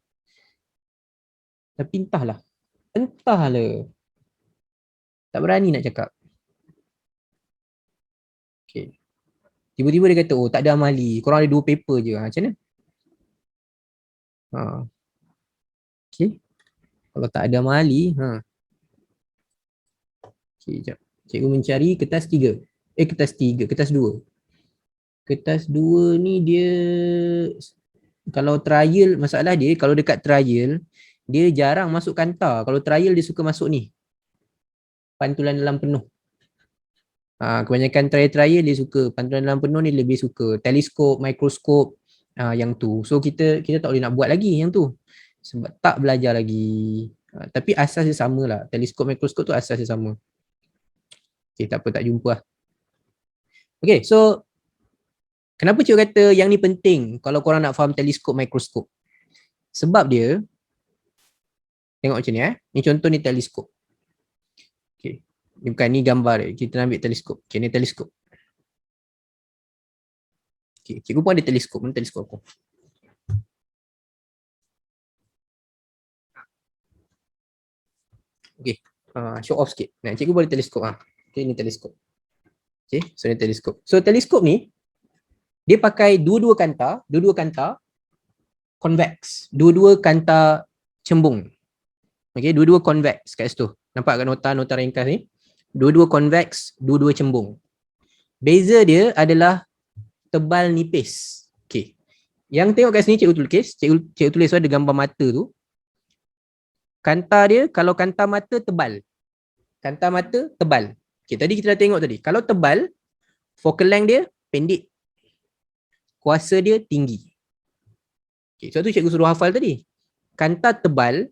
S1: Tapi entahlah. Tak berani nak cakap. Okay. Tiba-tiba dia kata, oh tak ada amali. Korang ada 2 paper je. Macam mana? Okay. Kalau tak ada amali. Okay, sekejap. Cikgu mencari kertas 3. Kertas 2. Kertas 2 ni dia, kalau trial, masalah dia, kalau dekat trial, dia jarang masuk kanta. Kalau trial dia suka masuk ni. Pantulan dalam penuh. Kebanyakan trial dia suka pantulan dalam penuh ni, lebih suka teleskop, mikroskop, yang tu. So kita tak boleh nak buat lagi yang tu. Sebab tak belajar lagi. Tapi asas dia sama lah. Teleskop, mikroskop tu asas dia sama. Okay, tak apa, tak jumpa lah. Okay, so kenapa cikgu kata yang ni penting kalau korang nak faham teleskop, mikroskop? Sebab dia, tengok macam ni Ni contoh ni teleskop. Okay, ni bukan, ni gambar dia. Kita nak ambil teleskop. Okay, ni teleskop. Okay, cikgu pun ada teleskop. Mana teleskop aku? Okay, show off sikit. Nah, cikgu boleh teleskop. Okay, ni teleskop. Okay, so ni teleskop. So teleskop ni, dia pakai dua-dua kanta convex. Dua-dua kanta cembung. Okay, dua-dua convex kat situ. Nampak kat nota ringkas ni? Dua-dua convex, dua-dua cembung. Beza dia adalah tebal nipis. Okay. Yang tengok kat sini cikgu tulis ada gambar mata tu. Kanta dia, kalau kanta mata tebal. Kanta mata tebal. Okay, tadi kita dah tengok tadi. Kalau tebal, focal length dia pendek. Kuasa dia tinggi. Okay, sebab tu cikgu suruh hafal tadi. Kanta tebal,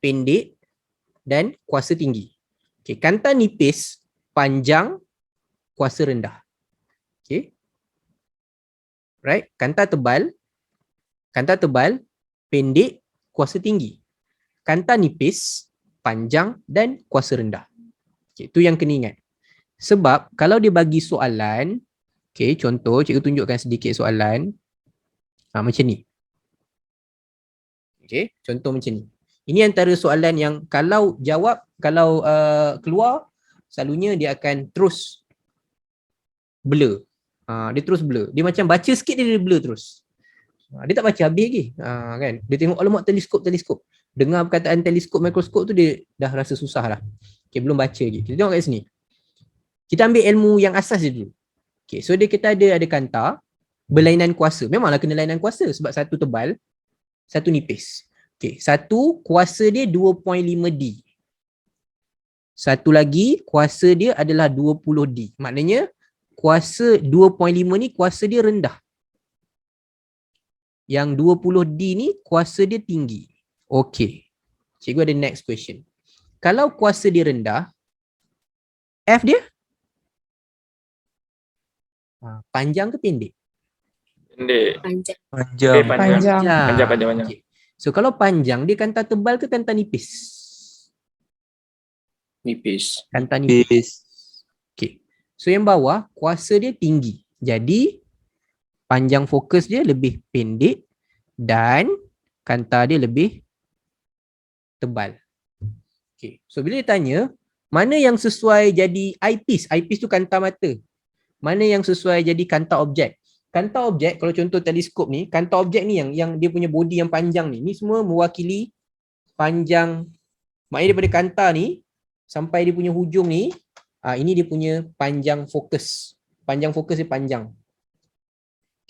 S1: pendek dan kuasa tinggi. Okay, kanta nipis, panjang, kuasa rendah. Okay. Right? Kanta tebal, pendek, kuasa tinggi. Kanta nipis, panjang dan kuasa rendah. Okay, itu yang kena ingat. Sebab kalau dia bagi soalan, okay, contoh cikgu tunjukkan sedikit soalan. Macam ni. Okay, contoh macam ni. Ini antara soalan yang kalau jawab, kalau keluar, selalunya dia akan terus blur. Dia terus blur. Dia macam baca sikit dia blur terus. Dia tak baca habis lagi. Kan? Dia tengok alamak teleskop. Dengar perkataan teleskop, mikroskop tu dia dah rasa susah lah. Okay, belum baca lagi. Kita tengok kat sini. Kita ambil ilmu yang asas je dulu. Okay, so kita ada kanta. berlainan kuasa. Memanglah kena lainan kuasa sebab satu tebal, satu nipis. Okey, satu kuasa dia 2.5D. Satu lagi kuasa dia adalah 20D. Maknanya kuasa 2.5 ni kuasa dia rendah. Yang 20D ni kuasa dia tinggi. Okey. Cikgu ada next question. Kalau kuasa dia rendah, F dia panjang ke pendek?
S6: Pendek.
S3: Panjang.
S5: Panjang.
S6: Panjang.
S1: Panjang.
S6: Panjang.
S1: Okay. So kalau panjang dia kanta tebal ke kanta nipis?
S2: Nipis.
S1: Kanta nipis.
S5: Nipis.
S1: Okay. So yang bawah kuasa dia tinggi. Jadi panjang fokus dia lebih pendek dan kanta dia lebih tebal. Okay. So bila dia tanya mana yang sesuai jadi eyepiece? Eyepiece tu kanta mata. Mana yang sesuai jadi kanta objek? Kanta objek, kalau contoh teleskop ni, kanta objek ni yang dia punya body yang panjang ni semua mewakili panjang. Maknanya daripada kanta ni sampai dia punya hujung ni, ini dia punya panjang fokus. Panjang fokus dia panjang.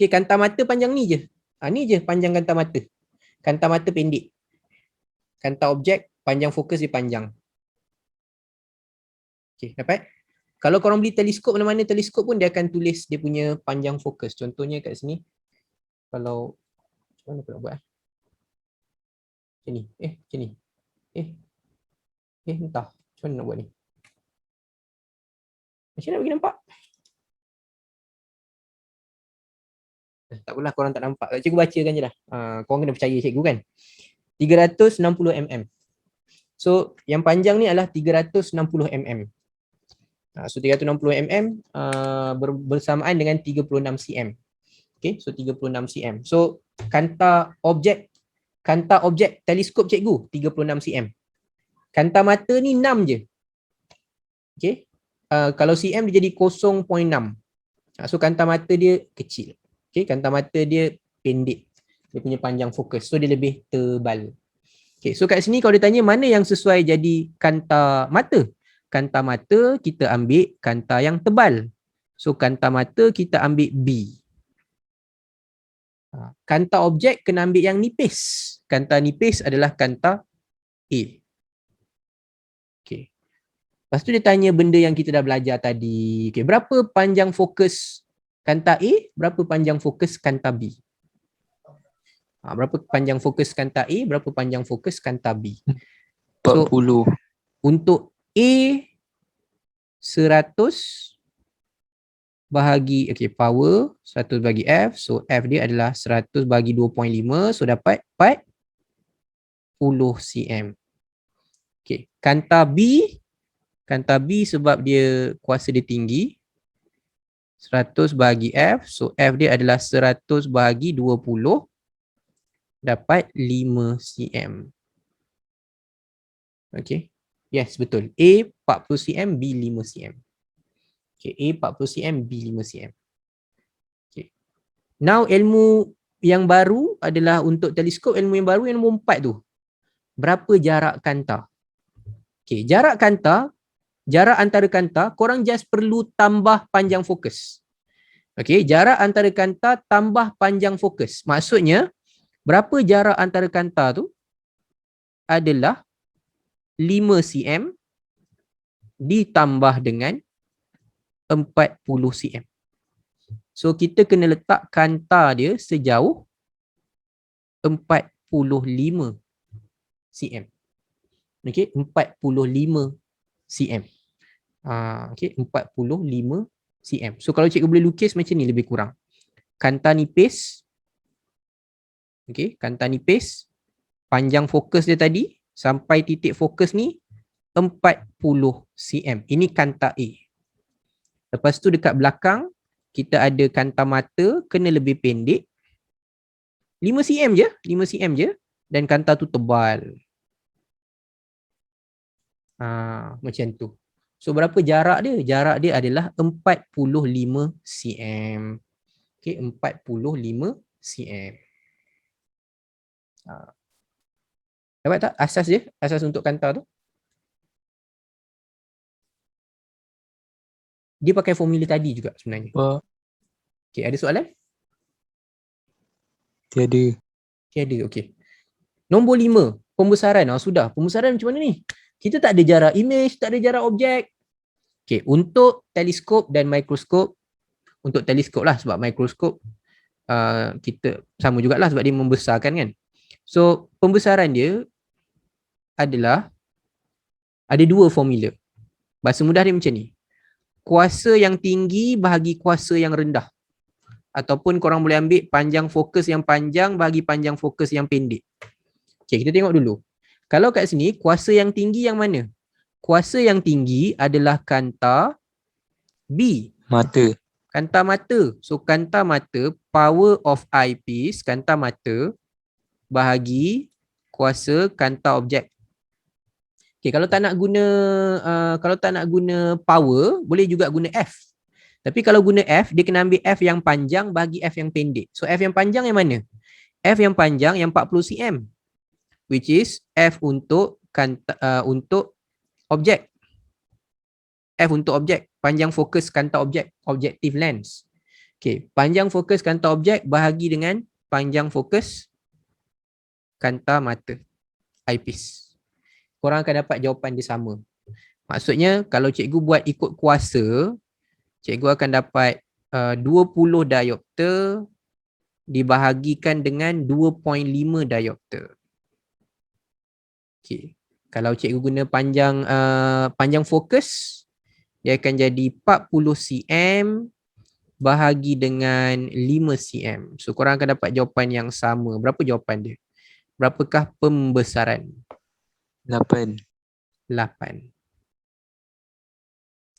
S1: Okay, kanta mata panjang ni je. Ni je panjang kanta mata. Kanta mata pendek. Kanta objek, panjang fokus dia panjang. Okay, dapat? Kalau korang beli teleskop mana-mana teleskop pun dia akan tulis dia punya panjang fokus. Contohnya kat sini. Kalau macam mana aku nak buat? Macam ni. Macam ni. Entah. Macam mana nak buat ni? Macam mana bagi nampak? Tak apalah korang tak nampak. Cikgu bacakan je lah. Korang kena percaya cikgu kan. 360 mm. So yang panjang ni adalah 360 mm. So 360 mm bersamaan dengan 36 cm. Okay, so 36 cm. So kanta objek teleskop cikgu 36 cm. Kanta mata ni 6 je. Okay. Kalau cm dia jadi 0.6. So kanta mata dia kecil. Okay, kanta mata dia pendek. Dia punya panjang fokus. So dia lebih tebal. Okay, so kat sini kalau dia tanya mana yang sesuai jadi kanta mata? Kanta mata kita ambil kanta yang tebal. So kanta mata kita ambil B. Kanta objek kena ambil yang nipis. Kanta nipis adalah kanta A. Okay. Lepas tu dia tanya benda yang kita dah belajar tadi. Okay. Berapa panjang fokus kanta A? Berapa panjang fokus kanta B? Berapa panjang fokus kanta A? Berapa panjang fokus kanta B?
S5: 40.
S1: So, untuk A 100 bahagi power 100 bagi F. So F dia adalah 100 bagi 2.5. So dapat 40 cm. Okay. Kanta B sebab dia kuasa dia tinggi. 100 bahagi F. So F dia adalah 100 bahagi 20. Dapat 5 cm. Okay. Yes, betul. A 40 cm, B 5 cm. Okay, A 40 cm, B 5 cm. Okay. Now ilmu yang baru adalah untuk teleskop, ilmu yang baru yang nombor 4 tu. Berapa jarak kanta? Okay, jarak antara kanta, korang just perlu tambah panjang fokus. Okay, jarak antara kanta tambah panjang fokus. Maksudnya, berapa jarak antara kanta tu? Adalah 5 cm ditambah dengan 40 cm. So kita kena letak kanta dia sejauh 45 cm. Okey, 45 cm. Okey, 45 cm. So kalau cikgu boleh lukis macam ni lebih kurang. Kanta nipis. Okey, kanta nipis. Panjang fokus dia tadi sampai titik fokus ni 40 cm. Ini kanta A. Lepas tu dekat belakang kita ada kanta mata kena lebih pendek. 5 cm je, 5 cm je dan kanta tu tebal. Macam tu. So berapa jarak dia? Jarak dia adalah 45 cm. Okey, 45 cm. Dapat tak asas dia? Asas untuk kanta tu? Dia pakai formula tadi juga sebenarnya. Okey, ada soalan?
S5: Tiada.
S1: Tiada, okey. Nombor 5, pembesaran. Sudah, pembesaran macam mana ni? Kita tak ada jarak image, tak ada jarak objek. Okey, untuk teleskop dan mikroskop, untuk teleskop lah sebab mikroskop kita sama jugalah sebab dia membesarkan kan. So, pembesaran dia adalah ada 2 formula. Bahasa mudah dia macam ni. Kuasa yang tinggi bahagi kuasa yang rendah. Ataupun korang boleh ambil panjang fokus yang panjang bahagi panjang fokus yang pendek. Okay, kita tengok dulu. Kalau kat sini, kuasa yang tinggi yang mana? Kuasa yang tinggi adalah kanta B.
S5: Mata.
S1: Kanta mata. So, kanta mata, power of eyepiece, kanta mata, bahagi kuasa kanta objek. Okay, kalau tak nak guna power, boleh juga guna F. Tapi kalau guna F, dia kena ambil F yang panjang bagi F yang pendek. So F yang panjang yang mana? F yang panjang yang 40 cm, which is F untuk untuk objek. F untuk objek, panjang fokus kanta objek, objective lens. Okay, panjang fokus kanta objek bahagi dengan panjang fokus kanta mata, eyepiece. Korang akan dapat jawapan dia sama. Maksudnya kalau cikgu buat ikut kuasa, cikgu akan dapat 20 diopter dibahagikan dengan 2.5 diopter. Okay. Kalau cikgu guna panjang fokus, dia akan jadi 40 cm bahagi dengan 5 cm. So korang akan dapat jawapan yang sama. Berapa jawapan dia? Berapakah pembesaran?
S5: 8.
S1: 8.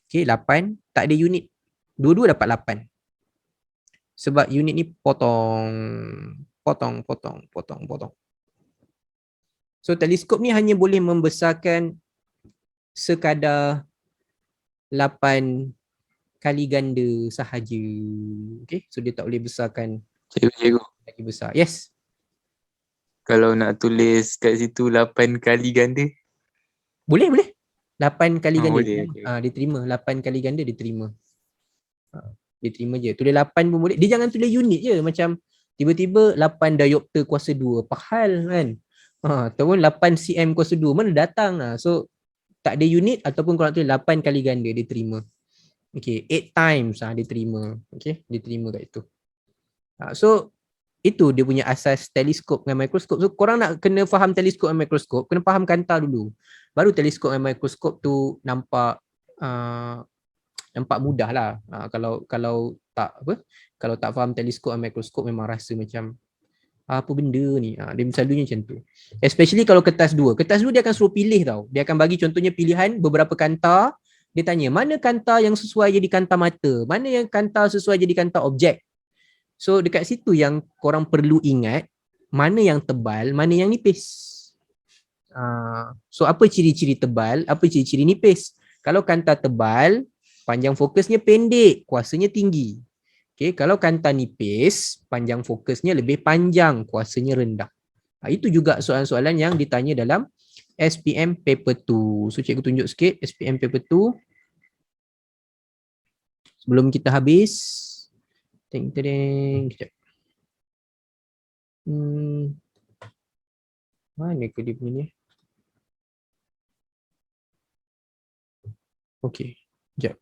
S1: Okay, 8. Tak ada unit. Dua-dua dapat 8. Sebab unit ni potong. So teleskop ni hanya boleh membesarkan sekadar 8 kali ganda sahaja. Okay, so dia tak boleh besarkan
S5: Cikgu.
S1: lagi besar. Yes.
S5: Kalau nak tulis kat situ 8 kali ganda.
S1: Boleh. 8 kali ganda.
S5: Boleh. Okay.
S1: Dia terima. 8 kali ganda dia terima. Dia terima je. Tulis 8 pun boleh. Dia jangan tulis unit je. Macam tiba-tiba 8 diopter kuasa 2. Pahal kan. Ataupun 8 cm kuasa 2. Mana datang lah. So tak ada unit ataupun kalau tulis 8 kali ganda dia terima. Okay. 8 times dia terima. Okay. Dia terima kat itu. So itu dia punya asas teleskop dengan mikroskop. So korang nak kena faham teleskop dan mikroskop, kena faham kanta dulu. Baru teleskop dan mikroskop tu nampak mudah lah. Kalau tak faham teleskop dan mikroskop memang rasa macam apa benda ni. Dia selalunya macam tu. Especially kalau kertas 2. Kertas 2 dia akan suruh pilih tau. Dia akan bagi contohnya pilihan beberapa kanta. Dia tanya mana kanta yang sesuai jadi kanta mata, mana yang kanta sesuai jadi kanta objek. So dekat situ yang korang perlu ingat mana yang tebal, mana yang nipis. So apa ciri-ciri tebal, apa ciri-ciri nipis? Kalau kanta tebal, panjang fokusnya pendek, kuasanya tinggi. Okay, kalau kanta nipis, panjang fokusnya lebih panjang, kuasanya rendah. Itu juga soalan-soalan yang ditanya dalam SPM paper 2. So cikgu tunjuk sikit SPM paper 2. Sebelum kita habis. Kejap. Mana ke dia punya ni? Okey. Kejap.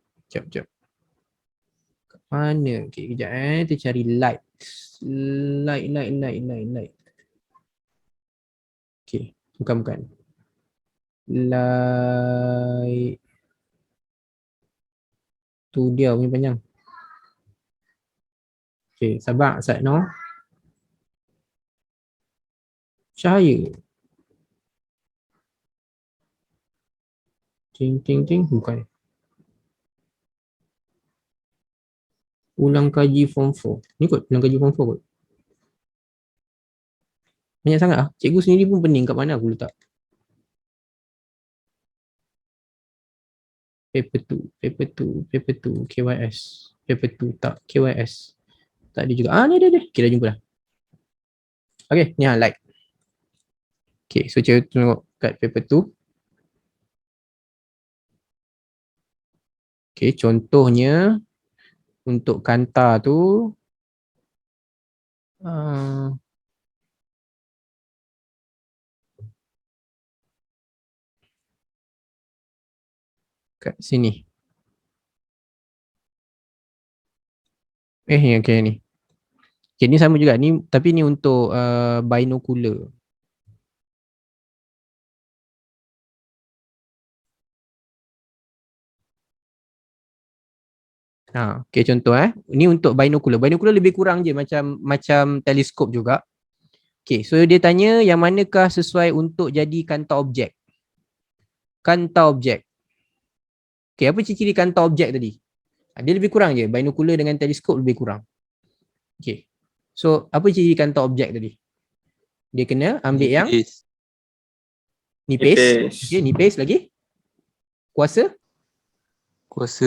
S1: Mana? Okey, kejap kita cari light. Light. Okey, bukan. Light. Tu dia punya panjang. Okay, sabar Sat no. Cahaya. Ting, bukan. Ulang kaji form 4. Ni kot, ulang kaji form 4 kot. Banyak sangat lah. Cikgu sendiri pun pening kat mana aku letak. Paper 2, KYS. Paper 2 tak, KYS. Tak ada juga. Ni dia. Okay, dah jumpa dah. Okay, ni like. Okay, so cikgu tengok kat paper 2. Okay, contohnya untuk kanta tu kat sini. Yang okay, ni. Okay, ni sama juga ni, tapi ni untuk binocular. Okay, contoh ni untuk binocular. Binocular lebih kurang je macam teleskop juga. Okay, so dia tanya yang manakah sesuai untuk jadi kanta objek. Kanta objek. Okay, apa ciri-ciri kanta objek tadi? Dia lebih kurang je. Binocular dengan teleskop lebih kurang. Okay. So, apa ciri kanta objek tadi? Dia kena ambil yang nipis. Okay, nipis lagi. Kuasa?
S5: Kuasa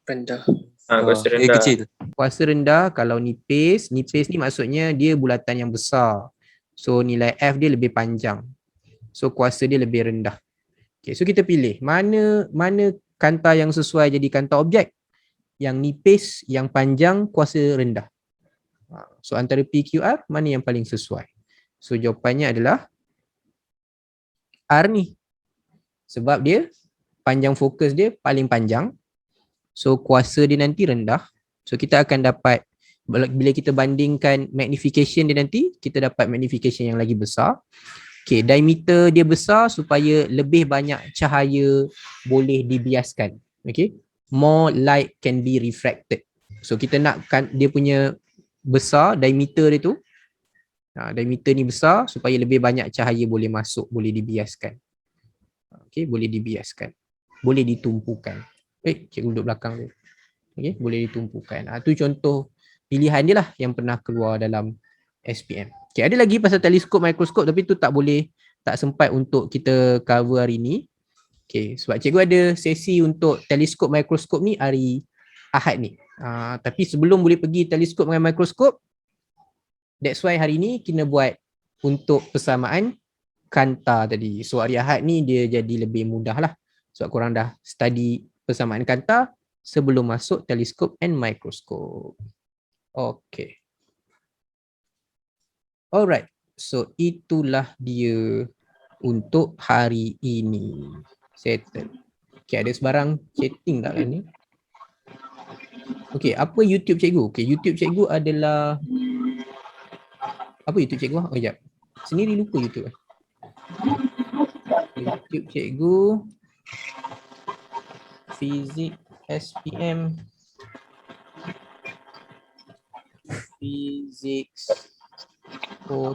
S2: rendah.
S6: Kuasa rendah.
S5: kecil.
S1: Kuasa rendah kalau nipis. Nipis ni maksudnya dia bulatan yang besar. So, nilai F dia lebih panjang. So, kuasa dia lebih rendah. Okay, so kita pilih mana kanta yang sesuai jadi kanta objek. Yang nipis, yang panjang, kuasa rendah. So antara PQR mana yang paling sesuai? So jawapannya adalah R ni. Sebab dia panjang fokus dia paling panjang. So kuasa dia nanti rendah. So kita akan dapat bila kita bandingkan magnification dia nanti, kita dapat magnification yang lagi besar. Okay, diameter dia besar supaya lebih banyak cahaya boleh dibiaskan. Okay, more light can be refracted. So kita nakkan dia punya besar, diameter dia tu. Diameter ni besar supaya lebih banyak cahaya boleh masuk, boleh dibiaskan. Okay, boleh dibiaskan. Boleh ditumpukan. Cikgu duduk belakang tu. Okay, boleh ditumpukan. Tu contoh pilihan dia lah yang pernah keluar dalam SPM. Okay, ada lagi pasal teleskop, mikroskop tapi tu tak sempat untuk kita cover hari ni. Okay, sebab cikgu ada sesi untuk teleskop, mikroskop ni hari Ahad ni. Tapi sebelum boleh pergi teleskop dengan mikroskop, that's why hari ni kena buat untuk persamaan kanta tadi. So hari Ahad ni dia jadi lebih mudah lah. Sebab korang dah study persamaan kanta sebelum masuk teleskop and mikroskop. Okay. Alright, so itulah dia untuk hari ini. Settle. Okay, ada sebarang chatting tak lah ni? Okay, apa YouTube cikgu? Okay, YouTube cikgu adalah... Apa YouTube cikgu? Oh, sekejap. Sendiri lupa YouTube. YouTube cikgu... Fizik SPM... Physics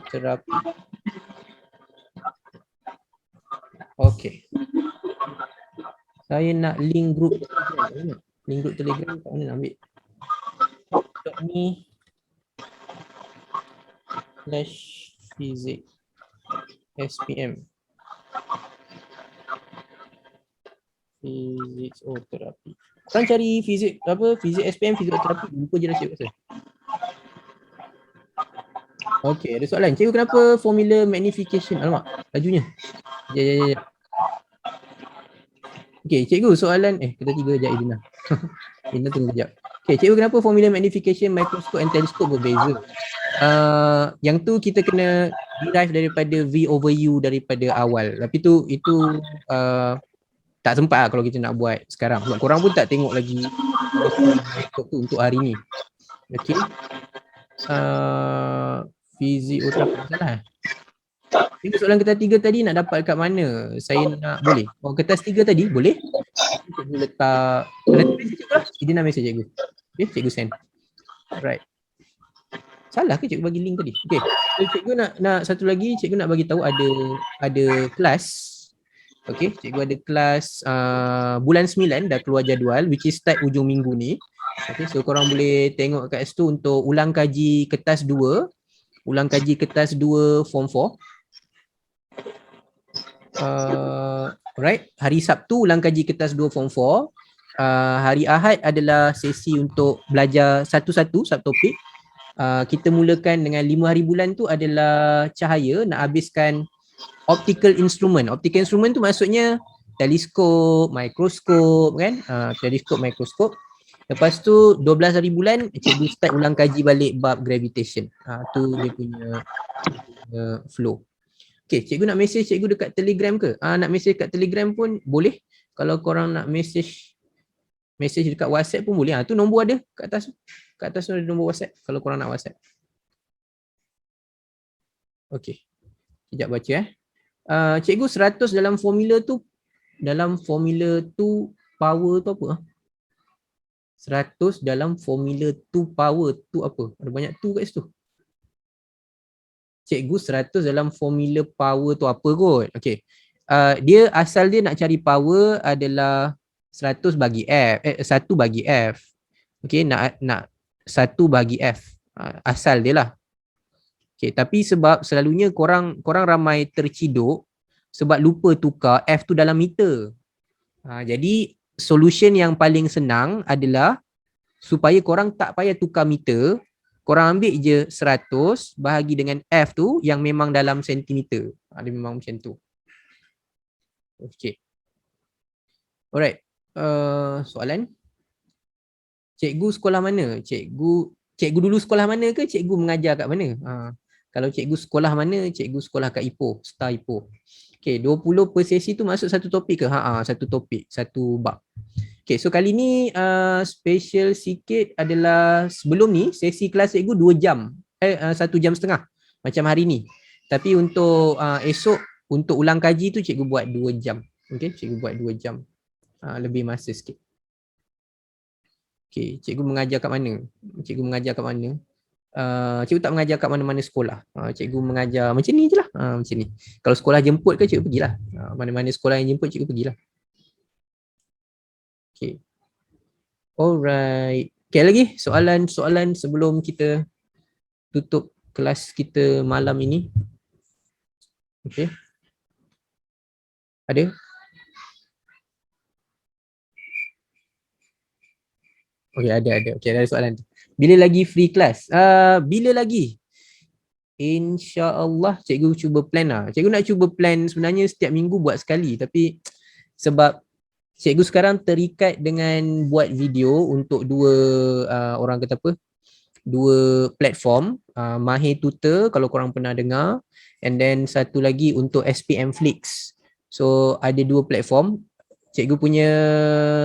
S1: terapi. Okay. Saya nak link group Telegram. Link group Telegram kat mana nak ambil? Ni /physics SPM. Physics terapi. Korang cari fizik SPM fizioterapy, lupa je dah cikgu rasa. Okay, ada soalan. Cikgu, kenapa formula magnification? Alamak, lajunya. Ya. Okay, cikgu, soalan kita tiga sekejap Idina. Idina tunggu sekejap. Okay, cikgu, kenapa formula magnification, microscope and telescope berbeza? Yang tu kita kena derive daripada V/U daripada awal. Tapi itu tak sempat lah kalau kita nak buat sekarang. Sebab korang pun tak tengok lagi tu untuk hari ni. Okay. Fizioterapy salah. Ini soalan kertas 3 tadi nak dapat kat mana? Saya nak boleh. Kertas 3 tadi boleh. Cikgu letak dia nak mesej cikgu. Okay, cikgu send. Alright. Salah ke cikgu bagi link tadi? Okay. So, cikgu nak satu lagi, cikgu nak bagi tahu ada kelas. Okay, cikgu ada kelas bulan 9 dah keluar jadual which is start ujung minggu ni. Okay, so korang boleh tengok kat situ untuk ulang kaji kertas 2. Ulang kaji kertas 2 form 4. Right, hari Sabtu ulang kaji kertas 2 form 4. Hari Ahad adalah sesi untuk belajar satu-satu subtopik. Kita mulakan dengan 5 hari bulan tu adalah cahaya, nak habiskan optical instrument. Optical instrument tu maksudnya teleskop, mikroskop kan? Teleskop, mikroskop. Lepas tu 12 hari bulan cikgu start ulang kaji balik bab gravitation. Tu dia punya flow. Okay, cikgu nak mesej cikgu dekat Telegram ke? Nak mesej kat Telegram pun boleh. Kalau korang nak message dekat WhatsApp pun boleh. Tu nombor ada kat atas. Kat atas tu ada nombor WhatsApp kalau korang nak WhatsApp. Okey. Sekejap baca cikgu 100 dalam formula tu power tu apa? 100 dalam formula tu power tu apa? Ada banyak tu kat situ. Cikgu 100 dalam formula power tu apa kot? Okey. Dia asal dia nak cari power adalah 100 bagi F. 1 bagi F. Okey, nak 1 bagi F. Asal dia lah. Okey, tapi sebab selalunya korang ramai terciduk sebab lupa tukar F tu dalam meter. Jadi solution yang paling senang adalah supaya korang tak payah tukar meter, korang ambil je 100 bahagi dengan F tu yang memang dalam sentimeter. Dia memang macam tu. Okey. Alright. Soalan? Cikgu sekolah mana? Cikgu dulu sekolah mana ke cikgu mengajar kat mana? Kalau cikgu sekolah mana, cikgu sekolah kat Ipoh, Star Ipoh. Okey, 20 per sesi tu masuk satu topik ke? Satu topik, satu bab. Okay, so kali ni special sikit adalah sebelum ni sesi kelas cikgu 2 jam. 1 jam setengah macam hari ni. Tapi untuk esok untuk ulang kaji tu cikgu buat 2 jam. Okay, cikgu buat 2 jam. Lebih masa sikit. Okay, cikgu mengajar kat mana? Cikgu mengajar kat mana? Cikgu tak mengajar kat mana-mana sekolah. Cikgu mengajar macam ni je lah. Macam ni. Kalau sekolah jemput ke cikgu pergilah. Mana-mana sekolah yang jemput cikgu pergilah. Okay. Alright. Okay, lagi soalan sebelum kita tutup kelas kita malam ini. Okay. Ada? Okay, ada. Okay, ada soalan. Bila lagi free class? Bila lagi? InsyaAllah cikgu cuba plan lah. Cikgu nak cuba plan sebenarnya setiap minggu buat sekali. Tapi sebab cikgu sekarang terikat dengan buat video untuk dua platform, Mahir Tutor kalau korang pernah dengar, and then satu lagi untuk SPM Flix. So ada 2 platform. Cikgu punya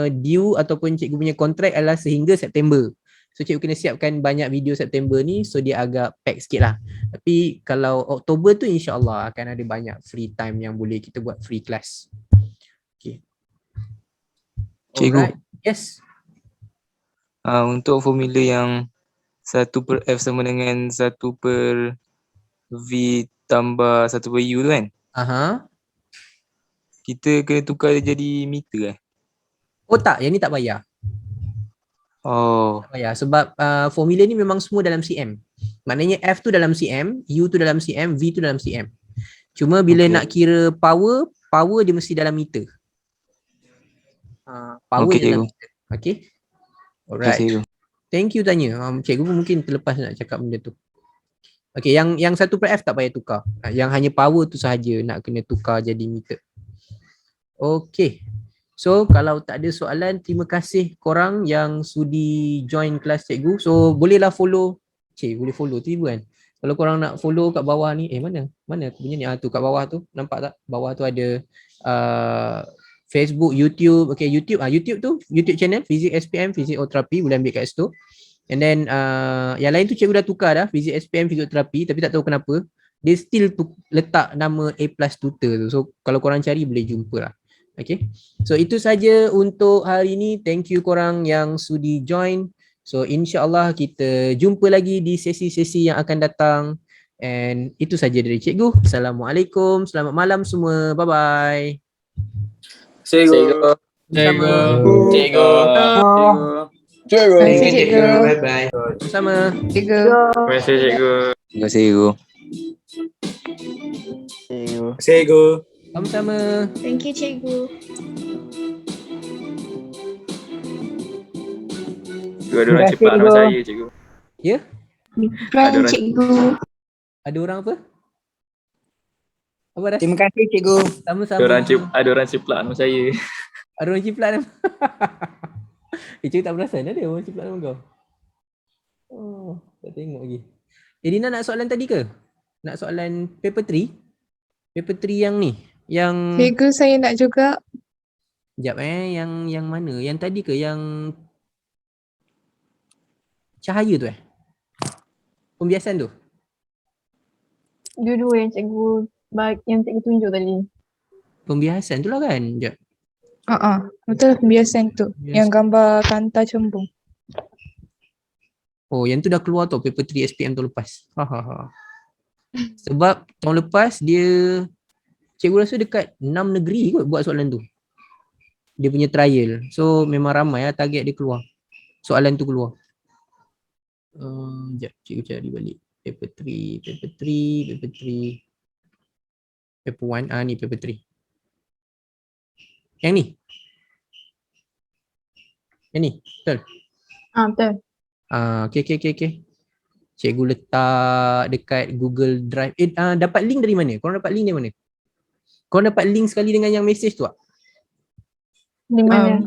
S1: due ataupun cikgu punya kontrak adalah sehingga September. So cikgu kena siapkan banyak video September ni, so dia agak pack sikit lah. Tapi kalau Oktober tu insyaAllah akan ada banyak free time yang boleh kita buat free class. Okay.
S5: Cikgu.
S1: Alright. Yes.
S5: Untuk formula yang 1 per F sama dengan 1 per V tambah 1 per U tu kan? Kita kena tukar dia jadi meter
S1: Oh tak, yang ni tak payah. Tak payah sebab formula ni memang semua dalam cm. Maknanya F tu dalam cm, U tu dalam cm, V tu dalam cm. Cuma bila nak kira power dia mesti dalam meter. Power dalam meter. Okay. Alright. Thank you tanya. Cikgu pun mungkin terlepas nak cakap benda tu. Okay, yang 1 per F tak payah tukar. Yang hanya power tu sahaja nak kena tukar jadi meter. Okay. So kalau tak ada soalan, terima kasih korang yang sudi join kelas cikgu. So bolehlah follow. Boleh follow tiba kan. Kalau korang nak follow kat bawah ni, mana aku punya ni? Tu kat bawah tu, nampak tak? Bawah tu ada Facebook, YouTube. Okay, YouTube tu YouTube channel Fizik SPM Fisioterapi, boleh ambil kat situ. And then yang lain tu cikgu dah tukar dah, Fizik SPM Fisioterapi, tapi tak tahu kenapa dia still letak nama A+ Tutor tu. So kalau korang cari boleh jumpa lah. Okay, so itu saja untuk hari ini. Thank you korang yang sudi join. So insyaAllah kita jumpa lagi di sesi-sesi yang akan datang. And itu saja dari cikgu. Assalamualaikum, selamat malam semua. Bye-bye.
S6: Cikgu.
S1: Bye-bye. Sama.
S6: Terima kasih cikgu.
S5: Terima kasih cikgu.
S6: Cikgu.
S1: Sama-sama.
S3: Thank you cikgu.
S6: Ada orang cepat nama saya cikgu.
S1: Ya?
S6: Ada orang
S7: cikgu.
S1: Ada orang apa? Apa dah?
S8: Terima kasih cikgu.
S1: Sama-sama.
S6: Ada orang ciplak nama saya.
S1: Ada orang ciplak nama. Cikgu tak perasan ada orang ciplak nama kau. Oh, tak tengok lagi. Dina nak soalan tadi ke? Nak soalan paper 3? Paper 3 yang ni? Yang
S7: Cikgu saya nak juga.
S1: Sekejap yang mana? Yang tadi ke yang cahaya tu Pembiasan tu?
S7: Dua-dua yang cikgu tunjuk tadi.
S1: Pembiasan tu lah kan? Sekejap.
S8: Betul pembiasan tu.
S1: Pembiasan.
S8: Yang gambar kanta cembung.
S1: Oh, yang tu dah keluar tau paper 3 SPM tahun lepas. Sebab tahun lepas cikgu rasa dekat 6 negeri kot buat soalan tu. Dia punya trial. So memang ramai lah target dia keluar. Soalan tu keluar. Sekejap, cikgu cari balik. Paper 3. Paper 1, ni paper 3. Yang ni? Yang ni, betul?
S7: Betul.
S1: Okay. Cikgu letak dekat Google Drive. Dapat link dari mana? Korang dapat link dari mana? Korang dapat link sekali dengan yang message tu tak?
S7: Di mana?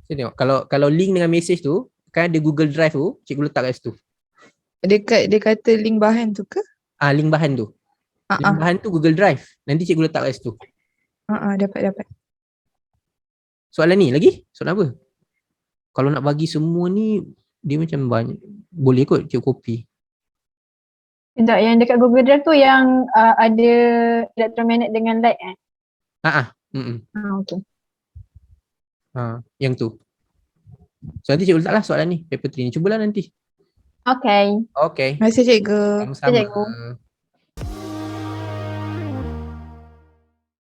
S1: Saya tengok. Kalau link dengan message tu, kan ada Google Drive tu, cikgu letak kat situ.
S8: Dia kata link bahan tu ke?
S1: Link bahan tu. Link bahan tu Google Drive. Nanti cikgu letak kat situ.
S8: Dapat.
S1: Soalan ni lagi? Soalan apa? Kalau nak bagi semua ni, dia macam banyak. Boleh kot cikgu copy.
S7: Sekejap, yang dekat Google Drive tu yang ada electromagnet dengan light Okay.
S1: Yang tu. So nanti cikgu letaklah soalan ni, paper 3 ni. Cubalah nanti.
S7: Okay.
S1: Okay.
S8: Terima kasih cikgu.
S1: Sama-sama.
S7: Cikgu.